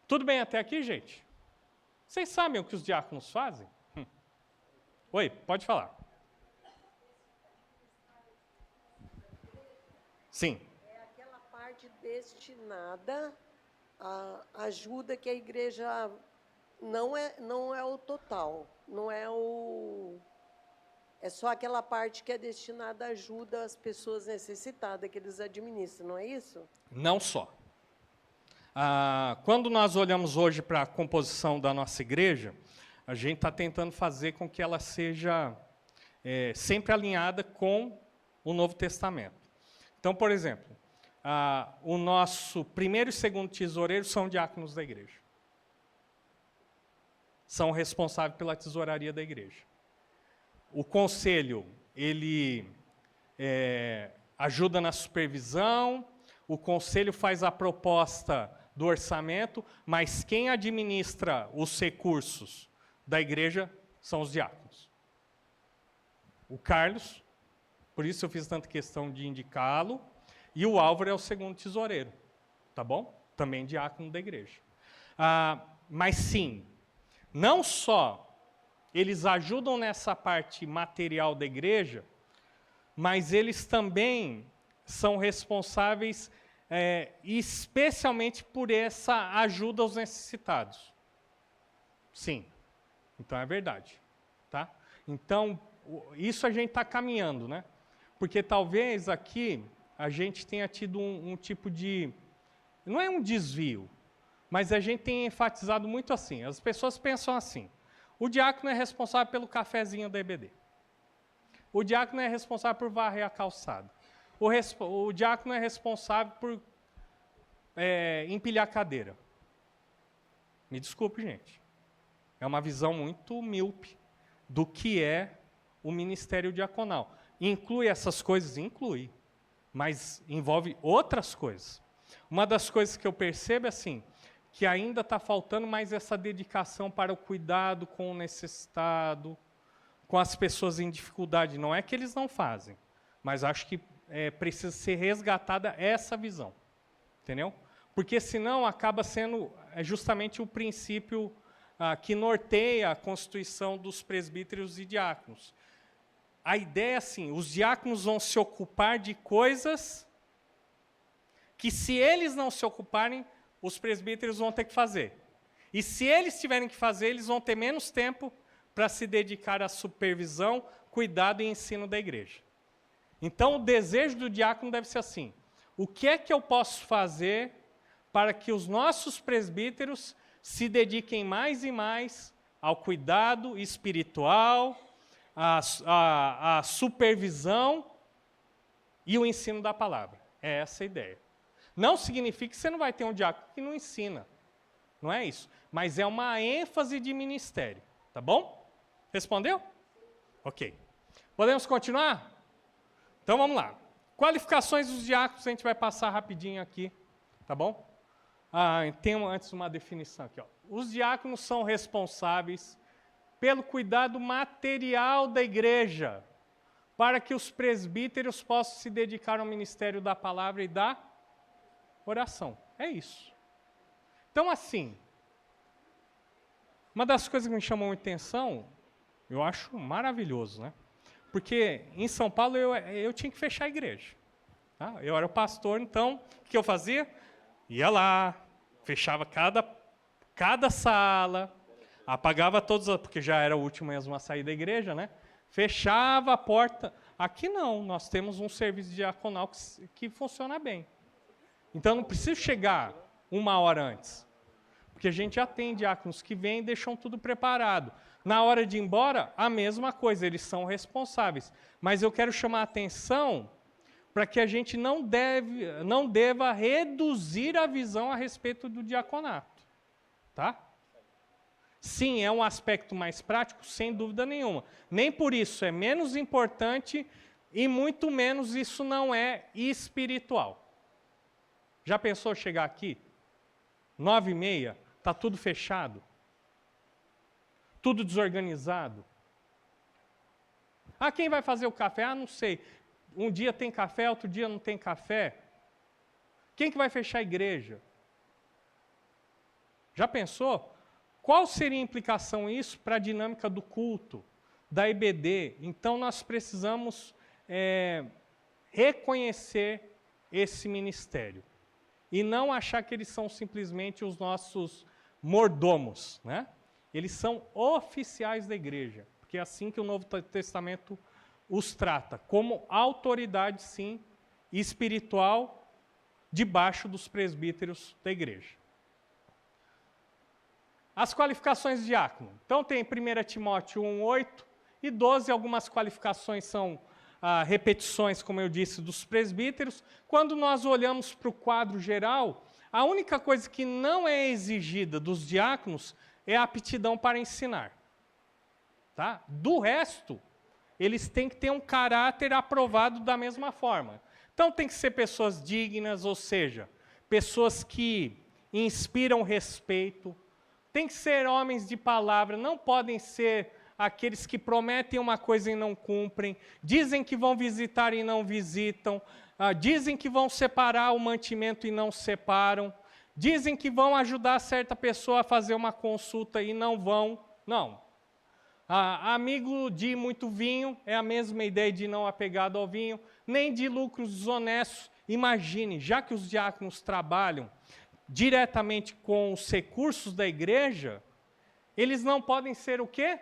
Tudo bem até aqui, gente? Vocês sabem o que os diáconos fazem? Oi, pode falar. Sim. É aquela parte destinada à ajuda que a igreja não é o total, não é o... É só aquela parte que é destinada à ajuda às pessoas necessitadas, que eles administram, não é isso? Não só. Quando nós olhamos hoje para a composição da nossa igreja, a gente está tentando fazer com que ela seja sempre alinhada com o Novo Testamento. Então, por exemplo, o nosso primeiro e segundo tesoureiro são diáconos da igreja. São responsáveis pela tesouraria da igreja. O conselho, ele ajuda na supervisão, o conselho faz a proposta do orçamento, mas quem administra os recursos da igreja são os diáconos. o Carlos, por isso eu fiz tanta questão de indicá-lo, e o Álvaro é o segundo tesoureiro, tá bom? Também diácono da igreja. Mas sim, não só eles ajudam nessa parte material da igreja, mas eles também são responsáveis especialmente por essa ajuda aos necessitados. Sim, então é verdade. Tá? Então, isso a gente está caminhando, né? Porque talvez aqui a gente tenha tido um tipo de... Não é um desvio, mas a gente tem enfatizado muito assim. As pessoas pensam assim, o diácono é responsável pelo cafezinho da EBD. O diácono é responsável por varrer a calçada. O diácono é responsável por empilhar a cadeira. Me desculpe, gente. É uma visão muito míope do que é o ministério diaconal. Inclui essas coisas? Inclui. Mas envolve outras coisas. Uma das coisas que eu percebo é assim, que ainda está faltando mais essa dedicação para o cuidado com o necessitado, com as pessoas em dificuldade. Não é que eles não fazem, mas acho que precisa ser resgatada essa visão. Entendeu? Porque senão acaba sendo justamente o princípio que norteia a constituição dos presbíteros e diáconos. A ideia é assim, os diáconos vão se ocupar de coisas que, se eles não se ocuparem, os presbíteros vão ter que fazer. E se eles tiverem que fazer, eles vão ter menos tempo para se dedicar à supervisão, cuidado e ensino da igreja. Então, o desejo do diácono deve ser assim, o que é que eu posso fazer para que os nossos presbíteros se dediquem mais e mais ao cuidado espiritual, à supervisão e o ensino da palavra. É essa a ideia. Não significa que você não vai ter um diácono que não ensina. Não é isso. Mas é uma ênfase de ministério. Tá bom? Respondeu? Ok. Podemos continuar? Então vamos lá. Qualificações dos diáconos, a gente vai passar rapidinho aqui. Tá bom? Tem antes uma definição aqui. Ó. Os diáconos são responsáveis pelo cuidado material da igreja, para que os presbíteros possam se dedicar ao ministério da palavra e da oração. É isso. Então, assim, uma das coisas que me chamou muita atenção, eu acho maravilhoso, né? Porque em São Paulo eu tinha que fechar a igreja. Tá? Eu era o pastor, então, o que eu fazia? Ia lá, fechava cada sala, apagava todos, porque já era o último mesmo a sair da igreja, né? Fechava a porta. Aqui não, nós temos um serviço diaconal que funciona bem. Então não precisa chegar 1 hora antes. Porque a gente já tem diáconos que vêm e deixam tudo preparado. Na hora de ir embora, a mesma coisa, eles são responsáveis. Mas eu quero chamar a atenção para que a gente não deva reduzir a visão a respeito do diaconato. Tá? Sim, é um aspecto mais prático, sem dúvida nenhuma. Nem por isso é menos importante e muito menos isso não é espiritual. Já pensou chegar aqui, 9h30, está tudo fechado? Tudo desorganizado? Quem vai fazer o café? Não sei. Um dia tem café, outro dia não tem café. Quem que vai fechar a igreja? Já pensou? Qual seria a implicação isso para a dinâmica do culto, da EBD? Então, nós precisamos reconhecer esse ministério e não achar que eles são simplesmente os nossos mordomos, né? Eles são oficiais da igreja, porque é assim que o Novo Testamento os trata, como autoridade, sim, espiritual, debaixo dos presbíteros da igreja. As qualificações de diácono. Então, tem 1 Timóteo 1:8 e 12, algumas qualificações são repetições, como eu disse, dos presbíteros. Quando nós olhamos para o quadro geral, a única coisa que não é exigida dos diáconos é a aptidão para ensinar. Tá? Do resto, eles têm que ter um caráter aprovado da mesma forma. Então, tem que ser pessoas dignas, ou seja, pessoas que inspiram respeito, tem que ser homens de palavra, não podem ser aqueles que prometem uma coisa e não cumprem, dizem que vão visitar e não visitam, dizem que vão separar o mantimento e não separam, dizem que vão ajudar certa pessoa a fazer uma consulta e não vão. Não. Amigo de muito vinho é a mesma ideia de não apegado ao vinho, nem de lucros desonestos. Imagine, já que os diáconos trabalham diretamente com os recursos da igreja, eles não podem ser o quê?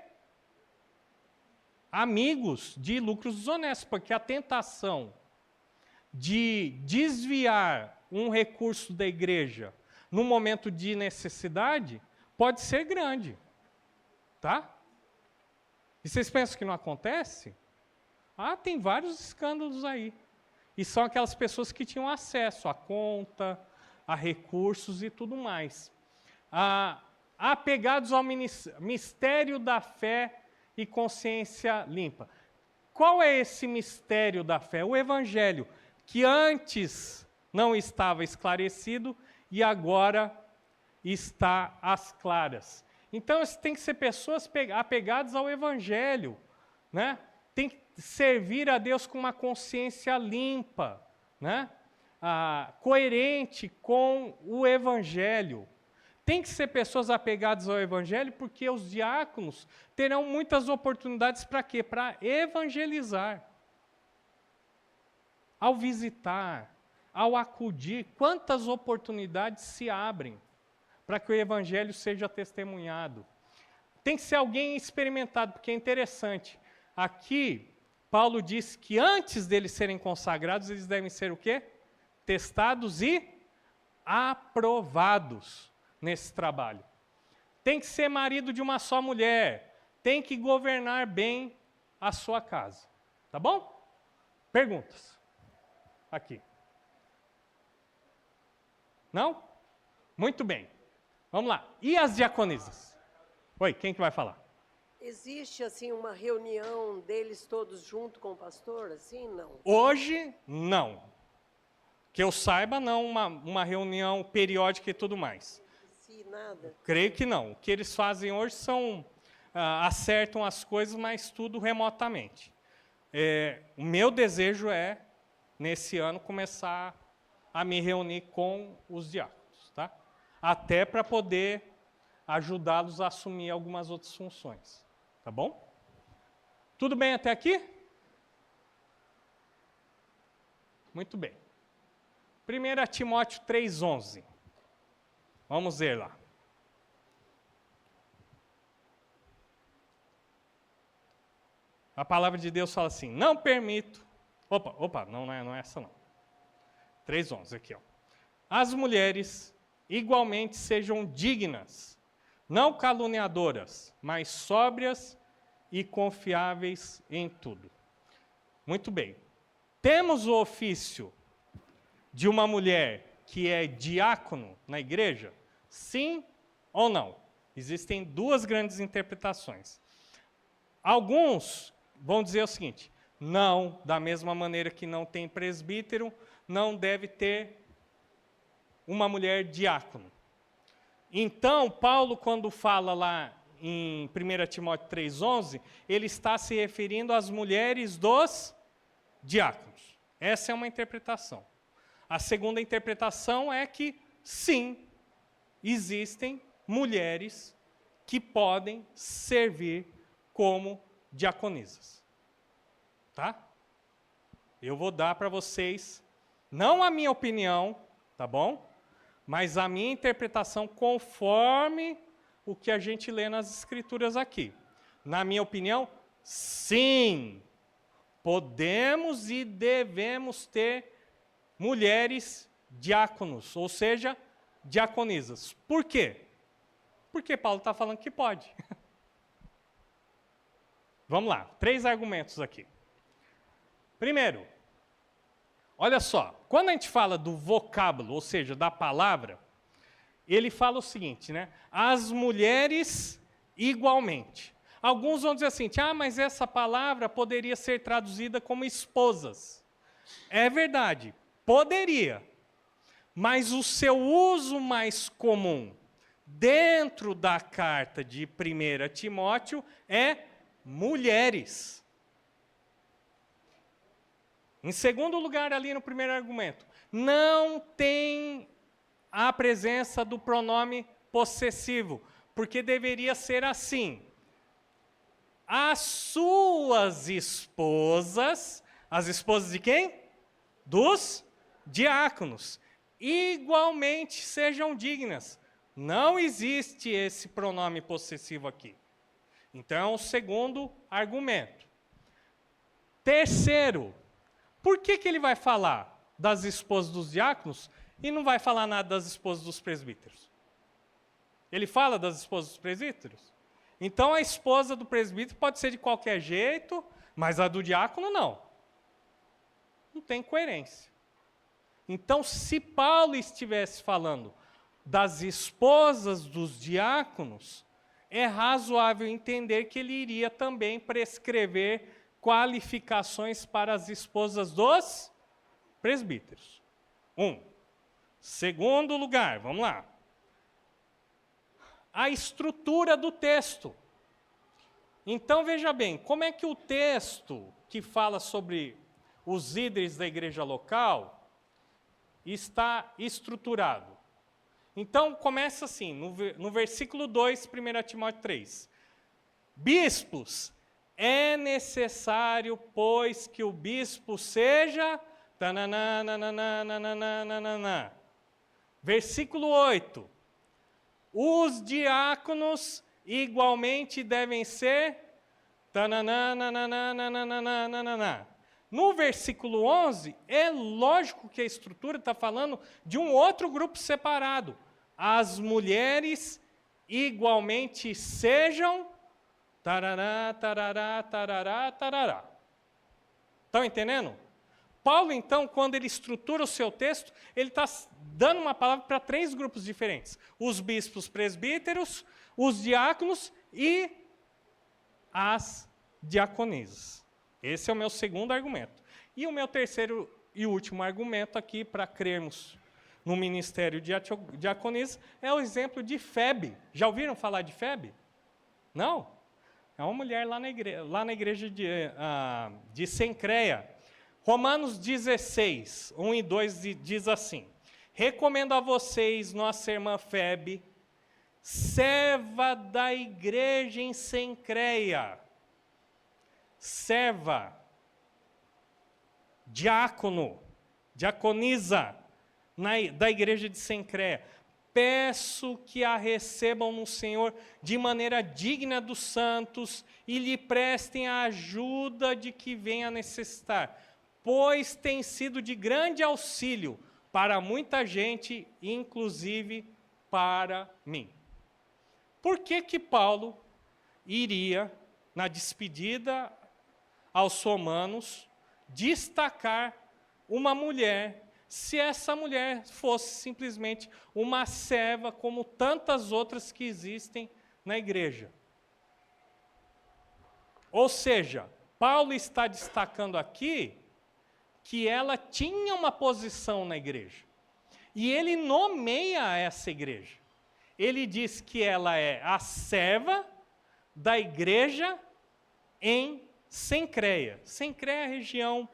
Amigos de lucros desonestos, porque a tentação de desviar um recurso da igreja no momento de necessidade pode ser grande, tá? E vocês pensam que não acontece? Tem vários escândalos aí. E são aquelas pessoas que tinham acesso à conta, a recursos e tudo mais. Apegados ao mistério da fé e consciência limpa. Qual é esse mistério da fé? O Evangelho, que antes não estava esclarecido e agora está às claras. Então, tem que ser pessoas apegadas ao Evangelho, né? Tem que servir a Deus com uma consciência limpa, né? Coerente com o Evangelho. Tem que ser pessoas apegadas ao Evangelho, porque os diáconos terão muitas oportunidades para quê? Para evangelizar. Ao visitar, ao acudir, quantas oportunidades se abrem para que o Evangelho seja testemunhado. Tem que ser alguém experimentado, porque é interessante. Aqui, Paulo diz que antes deles serem consagrados, eles devem ser o quê? Testados e aprovados nesse trabalho. Tem que ser marido de uma só mulher. Tem que governar bem a sua casa. Tá bom? Perguntas? Aqui. Não? Muito bem. Vamos lá. E as diaconisas? Oi, quem que vai falar? Existe, assim, uma reunião deles todos junto com o pastor, assim, não? Hoje, não. Que eu saiba, não uma reunião periódica e tudo mais. Se nada? Creio que não. O que eles fazem hoje são, acertam as coisas, mas tudo remotamente. O meu desejo é, nesse ano, começar a me reunir com os diáconos, tá? Até para poder ajudá-los a assumir algumas outras funções. Tá bom? Tudo bem até aqui? Muito bem. 1 Timóteo 3,11. Vamos ver lá. A palavra de Deus fala assim: não permito... Opa, não é essa não. 3,11 aqui, ó. As mulheres igualmente sejam dignas, não caluniadoras, mas sóbrias e confiáveis em tudo. Muito bem. Temos o ofício de uma mulher que é diácono na igreja? Sim ou não? Existem duas grandes interpretações. Alguns vão dizer o seguinte: não, da mesma maneira que não tem presbítero, não deve ter uma mulher diácono. Então, Paulo, quando fala lá em 1 Timóteo 3,11, ele está se referindo às mulheres dos diáconos. Essa é uma interpretação. A segunda interpretação é que, sim, existem mulheres que podem servir como diaconisas. Tá? Eu vou dar para vocês, não a minha opinião, tá bom? Mas a minha interpretação conforme o que a gente lê nas Escrituras aqui. Na minha opinião, sim, podemos e devemos ter mulheres diáconos, ou seja, diaconisas. Por quê? Porque Paulo está falando que pode. Vamos lá, 3 argumentos aqui. Primeiro, olha só, quando a gente fala do vocábulo, ou seja, da palavra, ele fala o seguinte, né? As mulheres igualmente. Alguns vão dizer assim, mas essa palavra poderia ser traduzida como esposas. É verdade, poderia. Mas o seu uso mais comum dentro da carta de 1 Timóteo é mulheres. Em segundo lugar, ali no primeiro argumento, não tem a presença do pronome possessivo, porque deveria ser assim. As suas esposas, as esposas de quem? Dos diáconos, igualmente sejam dignas. Não existe esse pronome possessivo aqui. Então, o segundo argumento. Terceiro, por que ele vai falar das esposas dos diáconos e não vai falar nada das esposas dos presbíteros? Ele fala das esposas dos presbíteros? Então, a esposa do presbítero pode ser de qualquer jeito, mas a do diácono não. Não tem coerência. Então, se Paulo estivesse falando das esposas dos diáconos, é razoável entender que ele iria também prescrever qualificações para as esposas dos presbíteros. Segundo lugar, vamos lá. A estrutura do texto. Então, veja bem, como é que o texto que fala sobre os líderes da igreja local está estruturado? Então, começa assim, no versículo 2, 1 Timóteo 3. Bispos, é necessário, pois, que o bispo seja... Versículo 8. Os diáconos igualmente devem ser... No versículo 11, é lógico que a estrutura está falando de um outro grupo separado. As mulheres igualmente sejam... Tarará, tarará, tarará, tarará. Estão entendendo? Paulo, então, quando ele estrutura o seu texto, ele está dando uma palavra para 3 grupos diferentes. Os bispos presbíteros, os diáconos e as diaconisas. Esse é o meu segundo argumento. E o meu terceiro e último argumento aqui, para crermos no ministério de diaconisa, é o exemplo de Febe. Já ouviram falar de Febe? Não? É uma mulher lá na igreja de Cencreia. Romanos 16, 1 e 2 diz assim: recomendo a vocês nossa irmã Febe, serva da igreja em Cencreia. Serva, diácono, diaconisa da igreja de Cencreia. Peço que a recebam no Senhor de maneira digna dos santos e lhe prestem a ajuda de que venha a necessitar, pois tem sido de grande auxílio para muita gente, inclusive para mim. Por que Paulo iria, na despedida aos romanos, destacar uma mulher, se essa mulher fosse simplesmente uma serva, como tantas outras que existem na igreja? Ou seja, Paulo está destacando aqui que ela tinha uma posição na igreja. E ele nomeia essa igreja. Ele diz que ela é a serva da igreja em Cencreia. Cencreia é a região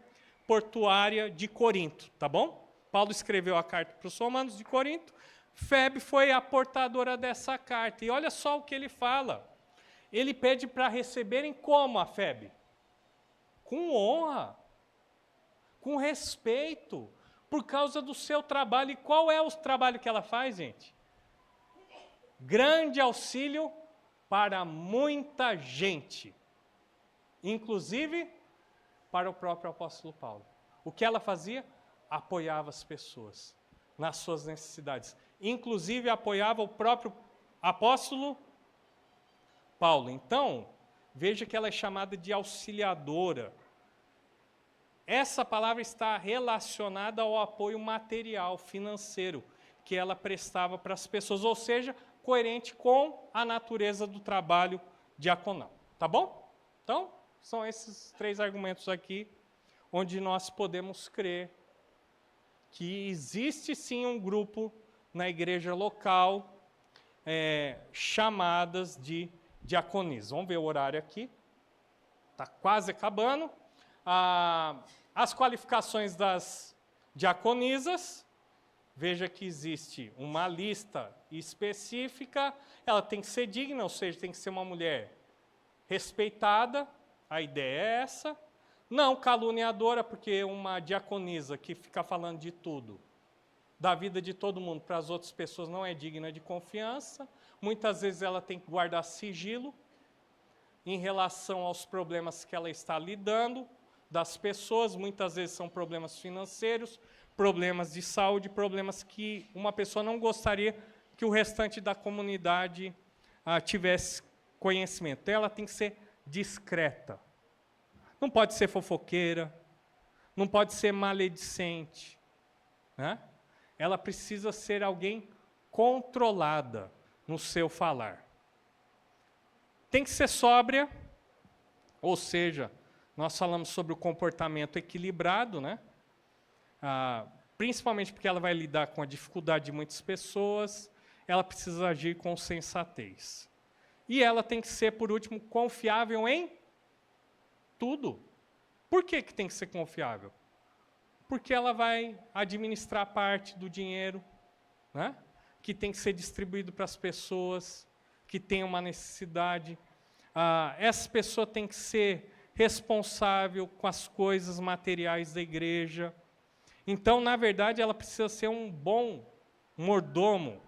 portuária de Corinto, tá bom? Paulo escreveu a carta para os romanos de Corinto, Febe foi a portadora dessa carta. E olha só o que ele fala. Ele pede para receberem como a Febe? Com honra, com respeito, por causa do seu trabalho. E qual é o trabalho que ela faz, gente? Grande auxílio para muita gente, inclusive para o próprio apóstolo Paulo. O que ela fazia? Apoiava as pessoas nas suas necessidades. Inclusive apoiava o próprio apóstolo Paulo. Então, veja que ela é chamada de auxiliadora. Essa palavra está relacionada ao apoio material, financeiro, que ela prestava para as pessoas, ou seja, coerente com a natureza do trabalho diaconal. Tá bom? Então, são esses 3 argumentos aqui, onde nós podemos crer que existe sim um grupo na igreja local chamadas de diaconisas. Vamos ver o horário aqui. está quase acabando. As qualificações das diaconisas, veja que existe uma lista específica, ela tem que ser digna, ou seja, tem que ser uma mulher respeitada, a ideia é essa. Não caluniadora, porque uma diaconisa que fica falando de tudo, da vida de todo mundo para as outras pessoas, não é digna de confiança. Muitas vezes ela tem que guardar sigilo em relação aos problemas que ela está lidando, das pessoas, muitas vezes são problemas financeiros, problemas de saúde, problemas que uma pessoa não gostaria que o restante da comunidade tivesse conhecimento. Ela tem que ser discreta. Não pode ser fofoqueira, não pode ser maledicente, né? Ela precisa ser alguém controlada no seu falar. Tem que ser sóbria, ou seja, nós falamos sobre o comportamento equilibrado, né? Principalmente porque ela vai lidar com a dificuldade de muitas pessoas, ela precisa agir com sensatez. E ela tem que ser, por último, confiável em tudo. Por que tem que ser confiável? Porque ela vai administrar parte do dinheiro, né? Que tem que ser distribuído para as pessoas que têm uma necessidade. Essa pessoa tem que ser responsável com as coisas materiais da igreja. Então, na verdade, ela precisa ser um bom mordomo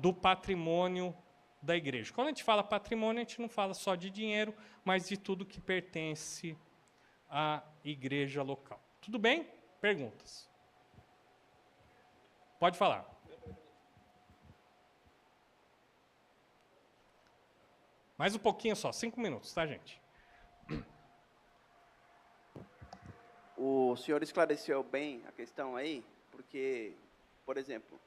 do patrimônio da igreja. Quando a gente fala patrimônio, a gente não fala só de dinheiro, mas de tudo que pertence à igreja local. Tudo bem? Perguntas? Pode falar. Mais um pouquinho só, 5 minutos, tá, gente? O senhor esclareceu bem a questão aí, porque, por exemplo,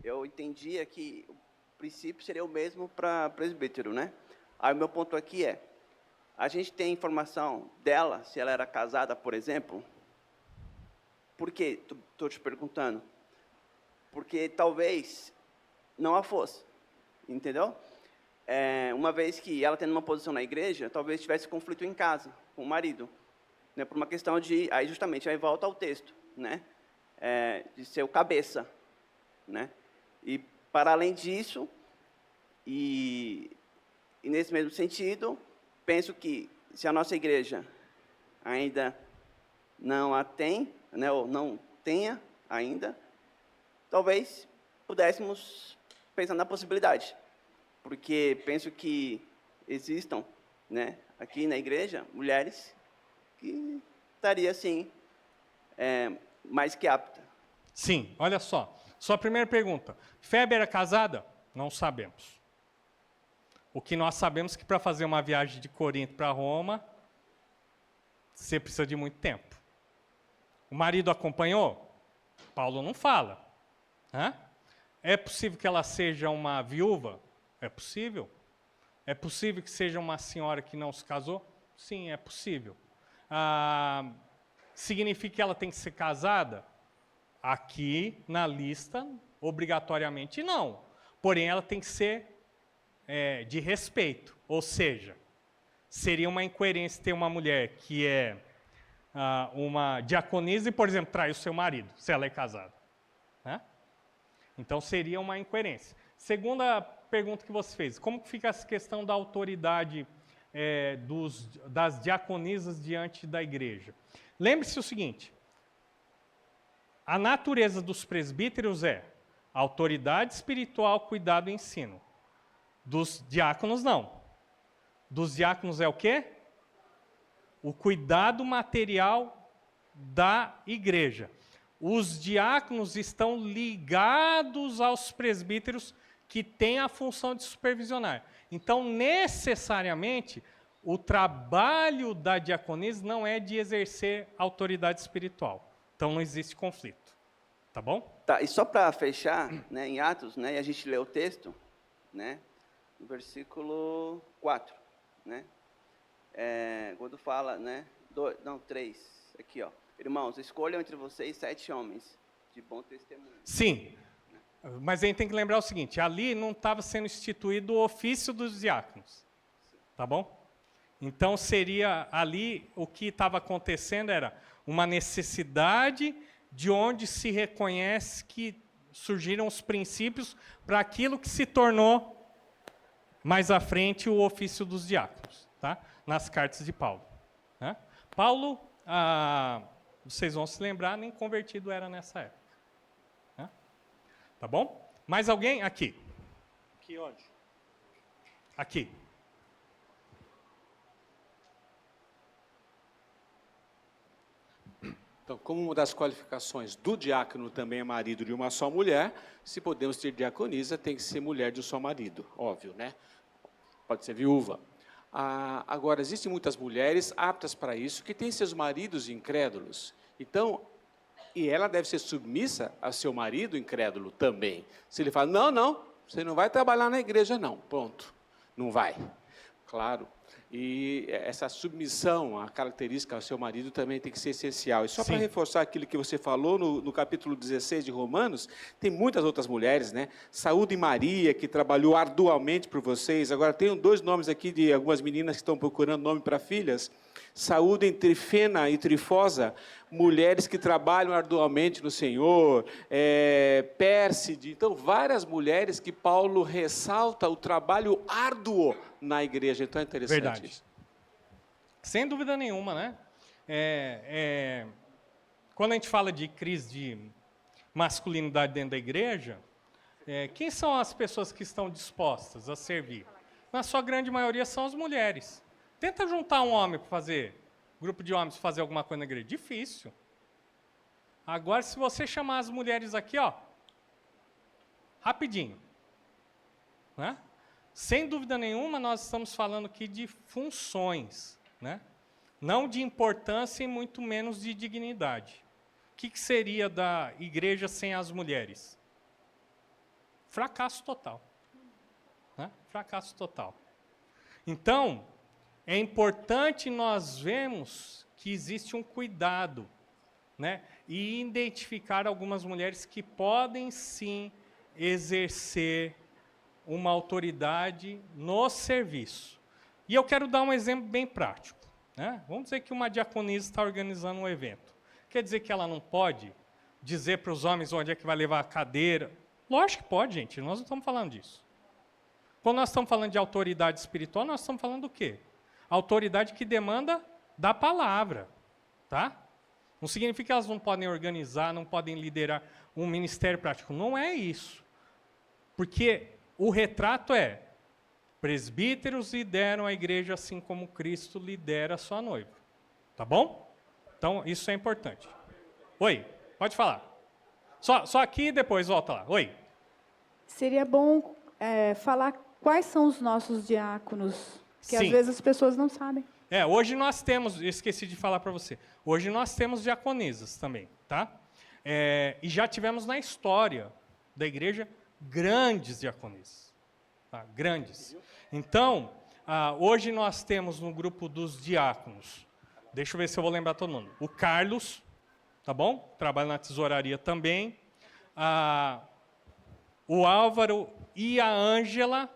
eu entendia que o princípio seria o mesmo para presbítero, né? Aí o meu ponto aqui é, a gente tem informação dela, se ela era casada, por exemplo? Por quê? Estou te perguntando. Porque talvez não a fosse, entendeu? Uma vez que ela tendo uma posição na igreja, talvez tivesse conflito em casa com o marido, né, por uma questão de, aí justamente, aí volta ao texto, né, de ser o cabeça, né, e para além disso, e nesse mesmo sentido, penso que se a nossa igreja ainda não a tem, né, ou não tenha ainda, talvez pudéssemos pensar na possibilidade, porque penso que existam, né, aqui na igreja, mulheres que estaria, assim, mais que apta. Sim, olha só. Sua primeira pergunta. Febe era casada? Não sabemos. O que nós sabemos é que para fazer uma viagem de Corinto para Roma, você precisa de muito tempo. O marido acompanhou? Paulo não fala. Né? É possível que ela seja uma viúva? É possível. É possível que seja uma senhora que não se casou? Sim, é possível. Significa que ela tem que ser casada? Aqui na lista, obrigatoriamente não. Porém, ela tem que ser de respeito. Ou seja, seria uma incoerência ter uma mulher que é uma diaconisa e, por exemplo, trai o seu marido, se ela é casada. Né? Então, seria uma incoerência. Segunda pergunta que você fez, como que fica essa questão da autoridade das diaconisas diante da igreja? Lembre-se o seguinte, a natureza dos presbíteros é autoridade espiritual, cuidado e ensino. Dos diáconos, não. Dos diáconos é o quê? O cuidado material da igreja. Os diáconos estão ligados aos presbíteros que têm a função de supervisionar. Então, necessariamente, o trabalho da diaconisa não é de exercer autoridade espiritual. Então, não existe conflito. Tá bom? Tá, e só para fechar, né, em Atos, né, e a gente lê o texto, né, no versículo 4, né, quando fala, né, 3, aqui, ó. Irmãos, escolham entre vocês 7 homens de bom testemunho. Sim, mas a gente tem que lembrar o seguinte, ali não estava sendo instituído o ofício dos diáconos, tá bom? Então, seria ali, o que estava acontecendo era uma necessidade de onde se reconhece que surgiram os princípios para aquilo que se tornou, mais à frente, o ofício dos diáconos, tá? Nas cartas de Paulo. Né? Paulo, vocês vão se lembrar, nem convertido era nessa época. Né? Tá bom? Mais alguém? Aqui. Aqui onde? Aqui. Então, como uma das qualificações do diácono também é marido de uma só mulher, se podemos ter diaconisa, tem que ser mulher de um só marido, óbvio, né? Pode ser viúva. Agora, existem muitas mulheres aptas para isso, que têm seus maridos incrédulos. Então, e ela deve ser submissa ao seu marido incrédulo também. Se ele fala, não, não, você não vai trabalhar na igreja, não, pronto, não vai. Claro. E essa submissão, a característica ao seu marido também tem que ser essencial. E só para reforçar aquilo que você falou no capítulo 16 de Romanos, tem muitas outras mulheres, né? Saúde Maria, que trabalhou arduamente por vocês. Agora, tenho 2 nomes aqui de algumas meninas que estão procurando nome para filhas. Saúde em Trifena e Trifosa, mulheres que trabalham arduamente no Senhor, Pérside. Então, várias mulheres que Paulo ressalta o trabalho árduo na igreja. Então, é interessante. Verdade. Isso. Sem dúvida nenhuma, né? Quando a gente fala de crise de masculinidade dentro da igreja, quem são as pessoas que estão dispostas a servir? Na sua grande maioria são as mulheres. Tenta juntar um homem para fazer, grupo de homens para fazer alguma coisa na igreja. Difícil. Agora, se você chamar as mulheres aqui, ó, rapidinho, né? Sem dúvida nenhuma, nós estamos falando aqui de funções, né? Não de importância e muito menos de dignidade. O que seria da igreja sem as mulheres? Fracasso total. Né? Fracasso total. Então, é importante nós vermos que existe um cuidado, né? E identificar algumas mulheres que podem, sim, exercer uma autoridade no serviço. E eu quero dar um exemplo bem prático. Né? Vamos dizer que uma diaconisa está organizando um evento. Quer dizer que ela não pode dizer para os homens onde é que vai levar a cadeira? Lógico que pode, gente. Nós não estamos falando disso. Quando nós estamos falando de autoridade espiritual, nós estamos falando do quê? Autoridade que demanda da palavra. Tá? Não significa que elas não podem organizar, não podem liderar um ministério prático. Não é isso. Porque o retrato é: presbíteros lideram a igreja assim como Cristo lidera a sua noiva. Tá bom? Então, isso é importante. Oi, pode falar. Só aqui e depois volta lá. Oi. Seria bom falar quais são os nossos diáconos, que Sim. às vezes as pessoas não sabem. Hoje nós temos, esqueci de falar para você, hoje nós temos diaconisas também, tá? E já tivemos na história da igreja grandes diaconisas, tá? Grandes. Então, hoje nós temos no grupo dos diáconos, deixa eu ver se eu vou lembrar todo mundo, o Carlos, tá bom? Trabalha na tesouraria também, o Álvaro e a Ângela,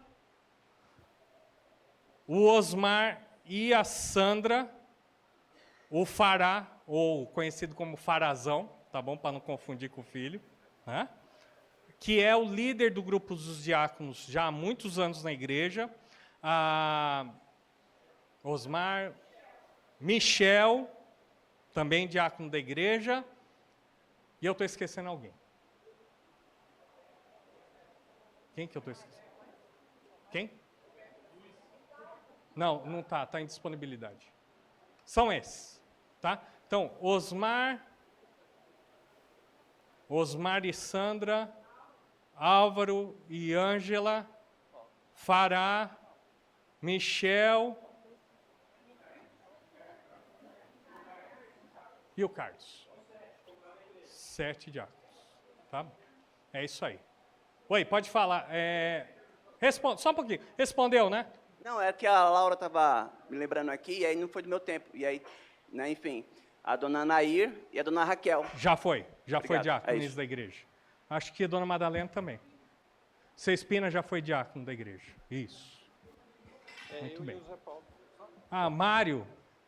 o Osmar e a Sandra, o Fará, ou conhecido como Farazão, tá bom? Para não confundir com o filho, né? Que é o líder do grupo dos diáconos já há muitos anos na igreja. Osmar, Michel, também diácono da igreja. E eu estou esquecendo alguém. Quem que eu estou esquecendo? Quem? Não está, está em disponibilidade. São esses, tá? Então, Osmar e Sandra, Álvaro e Ângela, Fará, Michel e o Carlos. 7 diáconos, tá? É isso aí. Oi, pode falar. Responde, só um pouquinho. Respondeu, né? Não, é que a Laura estava me lembrando aqui, e aí não foi do meu tempo. E aí, né, enfim, a dona Nair e a dona Raquel. Já foi Obrigado, diácono da igreja. Acho que a dona Madalena também. Cespina já foi diácono da igreja. Isso. Muito bem. Ah, Mário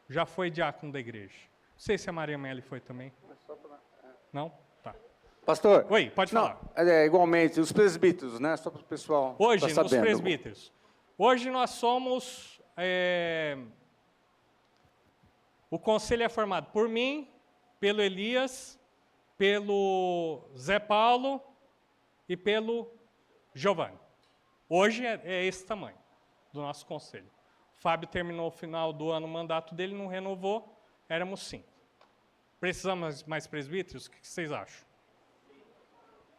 já foi diácono da igreja. Não sei se a Maria Melli foi também. Não? Tá. Pastor? Oi, pode falar. Igualmente, os presbíteros, né? Só para o pessoal Hoje, tá nos sabendo. presbíteros. Hoje nós somos... o conselho é formado por mim, pelo Elias, pelo Zé Paulo e pelo Giovanni. Hoje é esse tamanho do nosso conselho. O Fábio terminou o final do ano o mandato dele, não renovou, éramos 5. Precisamos mais presbíteros? O que vocês acham?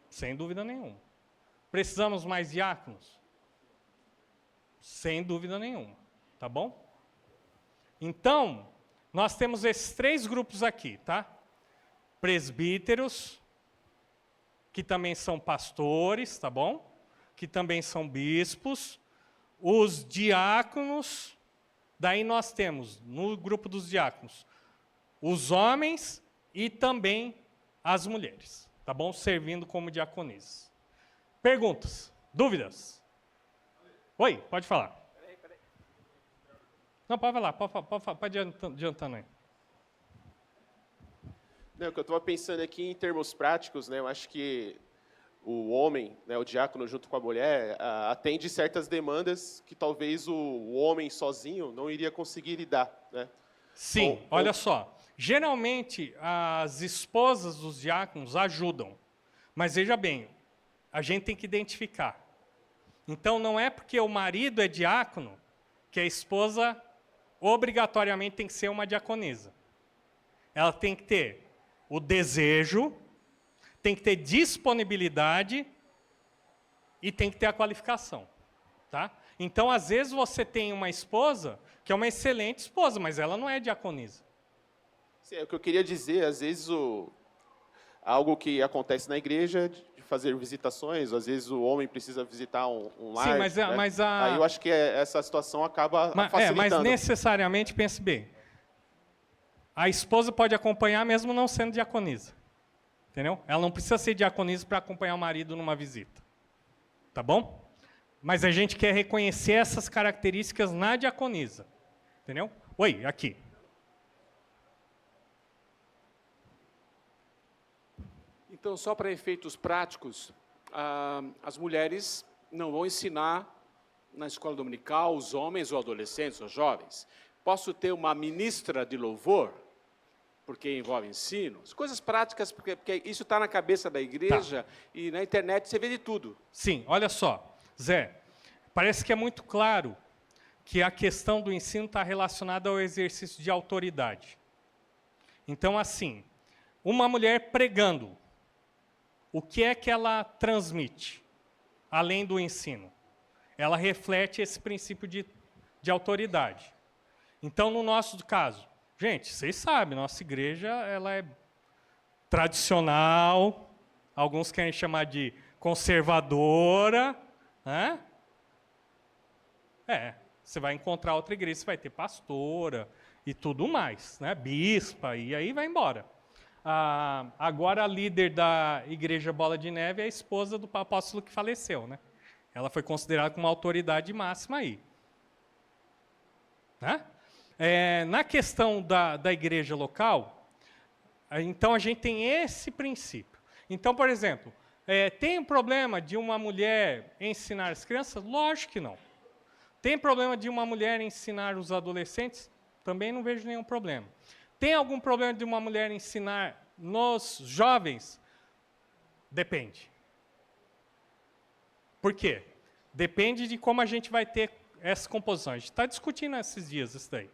Sem dúvida nenhuma. Precisamos mais diáconos? Sem dúvida nenhuma. Tá bom? Então, nós temos esses 3 grupos aqui, tá? Presbíteros, que também são pastores, tá bom? Que também são bispos. Os diáconos, daí nós temos, no grupo dos diáconos, os homens e também as mulheres, tá bom? Servindo como diaconisas. Perguntas? Dúvidas? Oi, pode falar. Não, pode falar, pode adiantando aí. Não, o que eu estava pensando aqui em termos práticos, né, eu acho que o homem, né, o diácono junto com a mulher, atende certas demandas que talvez o homem sozinho não iria conseguir lidar, né? Sim, olha só. Geralmente, as esposas dos diáconos ajudam. Mas veja bem, a gente tem que identificar. Então, não é porque o marido é diácono que a esposa obrigatoriamente tem que ser uma diaconisa. Ela tem que ter o desejo, tem que ter disponibilidade e tem que ter a qualificação. Tá? Então, às vezes, você tem uma esposa que é uma excelente esposa, mas ela não é diaconisa. Sim, é o que eu queria dizer, às vezes algo que acontece na igreja de fazer visitações, às vezes o homem precisa visitar um lar. Sim, mas né? Aí eu acho que essa situação acaba facilitando. Mas necessariamente, pense bem, a esposa pode acompanhar mesmo não sendo diaconisa. Entendeu? Ela não precisa ser diaconisa para acompanhar o marido numa visita. Tá bom? Mas a gente quer reconhecer essas características na diaconisa. Entendeu? Oi, aqui. Então, só para efeitos práticos, as mulheres não vão ensinar na escola dominical os homens ou adolescentes ou jovens. Posso ter uma ministra de louvor, porque envolve ensino? Coisas práticas, porque isso está na cabeça da igreja e na internet você vê de tudo. Sim, olha só, Zé, parece que é muito claro que a questão do ensino está relacionada ao exercício de autoridade. Então, assim, uma mulher pregando, o que é que ela transmite, além do ensino? Ela reflete esse princípio de autoridade. Então, no nosso caso, gente, vocês sabem, nossa igreja ela é tradicional, alguns querem chamar de conservadora, né? Você vai encontrar outra igreja, você vai ter pastora e tudo mais, né? Bispa, e aí vai embora. Agora a líder da igreja Bola de Neve é a esposa do apóstolo que faleceu, né? Ela foi considerada como uma autoridade máxima aí. Né? Na questão da igreja local, então a gente tem esse princípio. Então, por exemplo, tem um problema de uma mulher ensinar as crianças? Lógico que não. Tem problema de uma mulher ensinar os adolescentes? Também não vejo nenhum problema. Tem algum problema de uma mulher ensinar nos jovens? Depende. Por quê? Depende de como a gente vai ter essa composição. A gente está discutindo esses dias isso daí.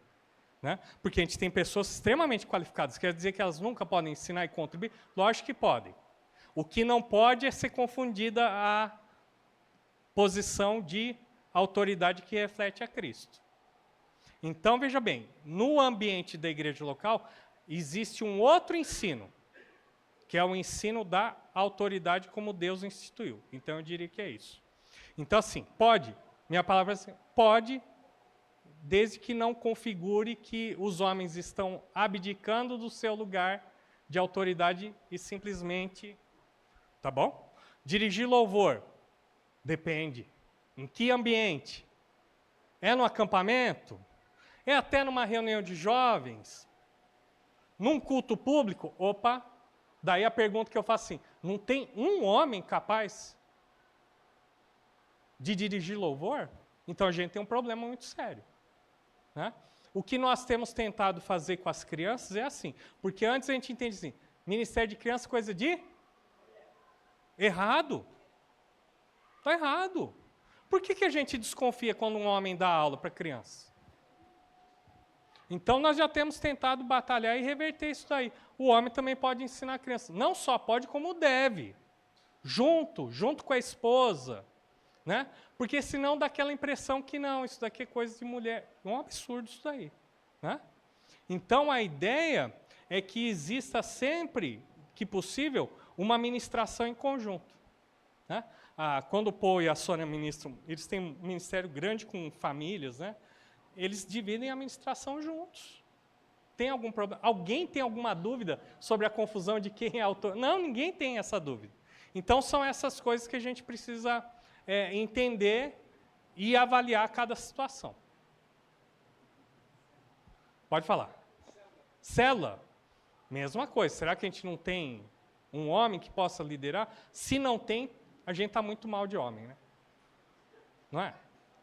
Né? Porque a gente tem pessoas extremamente qualificadas. Quer dizer que elas nunca podem ensinar e contribuir? Lógico que podem. O que não pode é ser confundida a posição de autoridade que reflete a Cristo. Então, veja bem, no ambiente da igreja local, existe um outro ensino, que é o ensino da autoridade como Deus instituiu. Então, eu diria que é isso. Então, assim, pode, minha palavra é assim, pode, desde que não configure que os homens estão abdicando do seu lugar de autoridade e simplesmente, tá bom? Dirigir louvor, depende. Em que ambiente? É no acampamento? é até numa reunião de jovens, num culto público, opa, daí a pergunta que eu faço assim, não tem um homem capaz de dirigir louvor? Então a gente tem um problema muito sério, né? O que nós temos tentado fazer com as crianças é assim, porque antes a gente entende assim, ministério de criança, coisa de errado. Está errado. Por que a gente desconfia quando um homem dá aula para criança? Então, nós já temos tentado batalhar e reverter isso daí. O homem também pode ensinar a criança. Não só pode, como deve. Junto com a esposa. Né? Porque senão dá aquela impressão que não, isso daqui é coisa de mulher. É um absurdo isso daí. Né? Então, a ideia é que exista sempre, que possível, uma ministração em conjunto. Né? Quando o Paul e a Sônia ministram, eles têm um ministério grande com famílias, né? Eles dividem a ministração juntos. Tem algum problema? Alguém tem alguma dúvida sobre a confusão de quem é autor? Não, ninguém tem essa dúvida. Então, são essas coisas que a gente precisa entender e avaliar cada situação. Pode falar. Célula, mesma coisa. Será que a gente não tem um homem que possa liderar? Se não tem, a gente está muito mal de homem, né? Não é?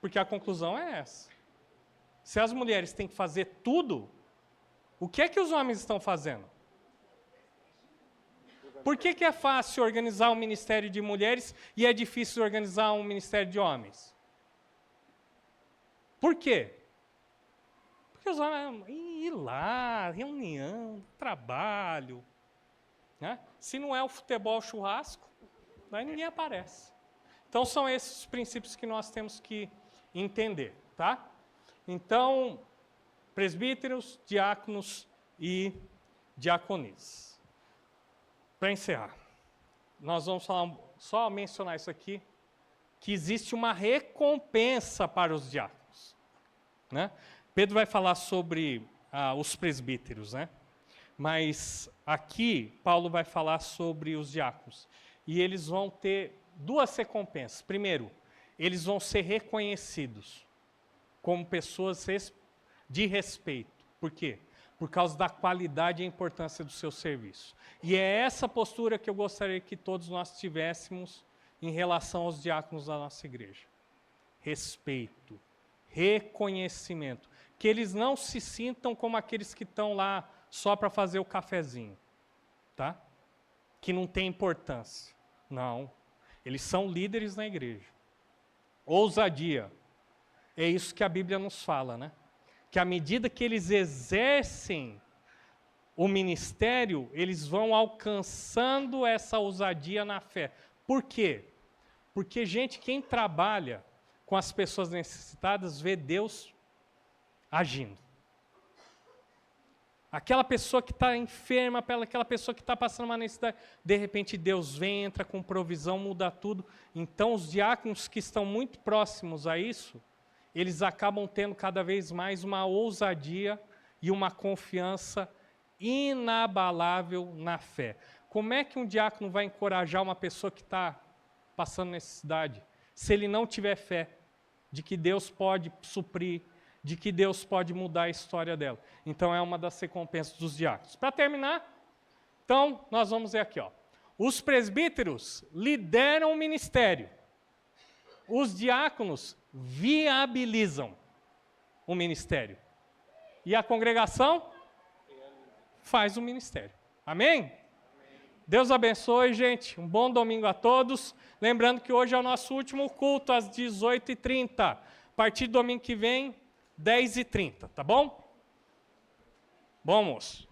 Porque a conclusão é essa. Se as mulheres têm que fazer tudo, o que é que os homens estão fazendo? Por que é fácil organizar um ministério de mulheres e é difícil organizar um ministério de homens? Por quê? Porque os homens ir lá, reunião, trabalho. Né? Se não é o futebol churrasco, daí ninguém aparece. Então, são esses os princípios que nós temos que entender. Tá? Então, presbíteros, diáconos e diaconisas. Para encerrar, nós vamos falar, só mencionar isso aqui, que existe uma recompensa para os diáconos. Né? Pedro vai falar sobre os presbíteros, né? Mas aqui Paulo vai falar sobre os diáconos. E eles vão ter duas recompensas. Primeiro, eles vão ser reconhecidos como pessoas de respeito. Por quê? Por causa da qualidade e importância do seu serviço. E é essa postura que eu gostaria que todos nós tivéssemos em relação aos diáconos da nossa igreja. Respeito, reconhecimento. Que eles não se sintam como aqueles que estão lá só para fazer o cafezinho, tá? Que não tem importância. Não. Eles são líderes na igreja. Ousadia. É isso que a Bíblia nos fala, né? Que à medida que eles exercem o ministério, eles vão alcançando essa ousadia na fé. Por quê? Porque, gente, quem trabalha com as pessoas necessitadas vê Deus agindo. Aquela pessoa que está enferma, aquela pessoa que está passando uma necessidade, de repente Deus vem, entra com provisão, muda tudo. Então, os diáconos que estão muito próximos a isso, eles acabam tendo cada vez mais uma ousadia e uma confiança inabalável na fé. Como é que um diácono vai encorajar uma pessoa que está passando necessidade, se ele não tiver fé de que Deus pode suprir, de que Deus pode mudar a história dela? Então, é uma das recompensas dos diáconos. Para terminar, então, nós vamos ver aqui. Os presbíteros lideram o ministério. Os diáconos viabilizam o ministério. E a congregação faz o ministério. Amém? Deus abençoe, gente. Um bom domingo a todos. Lembrando que hoje é o nosso último culto, às 18h30. A partir do domingo que vem, 10h30, tá bom? Bom almoço.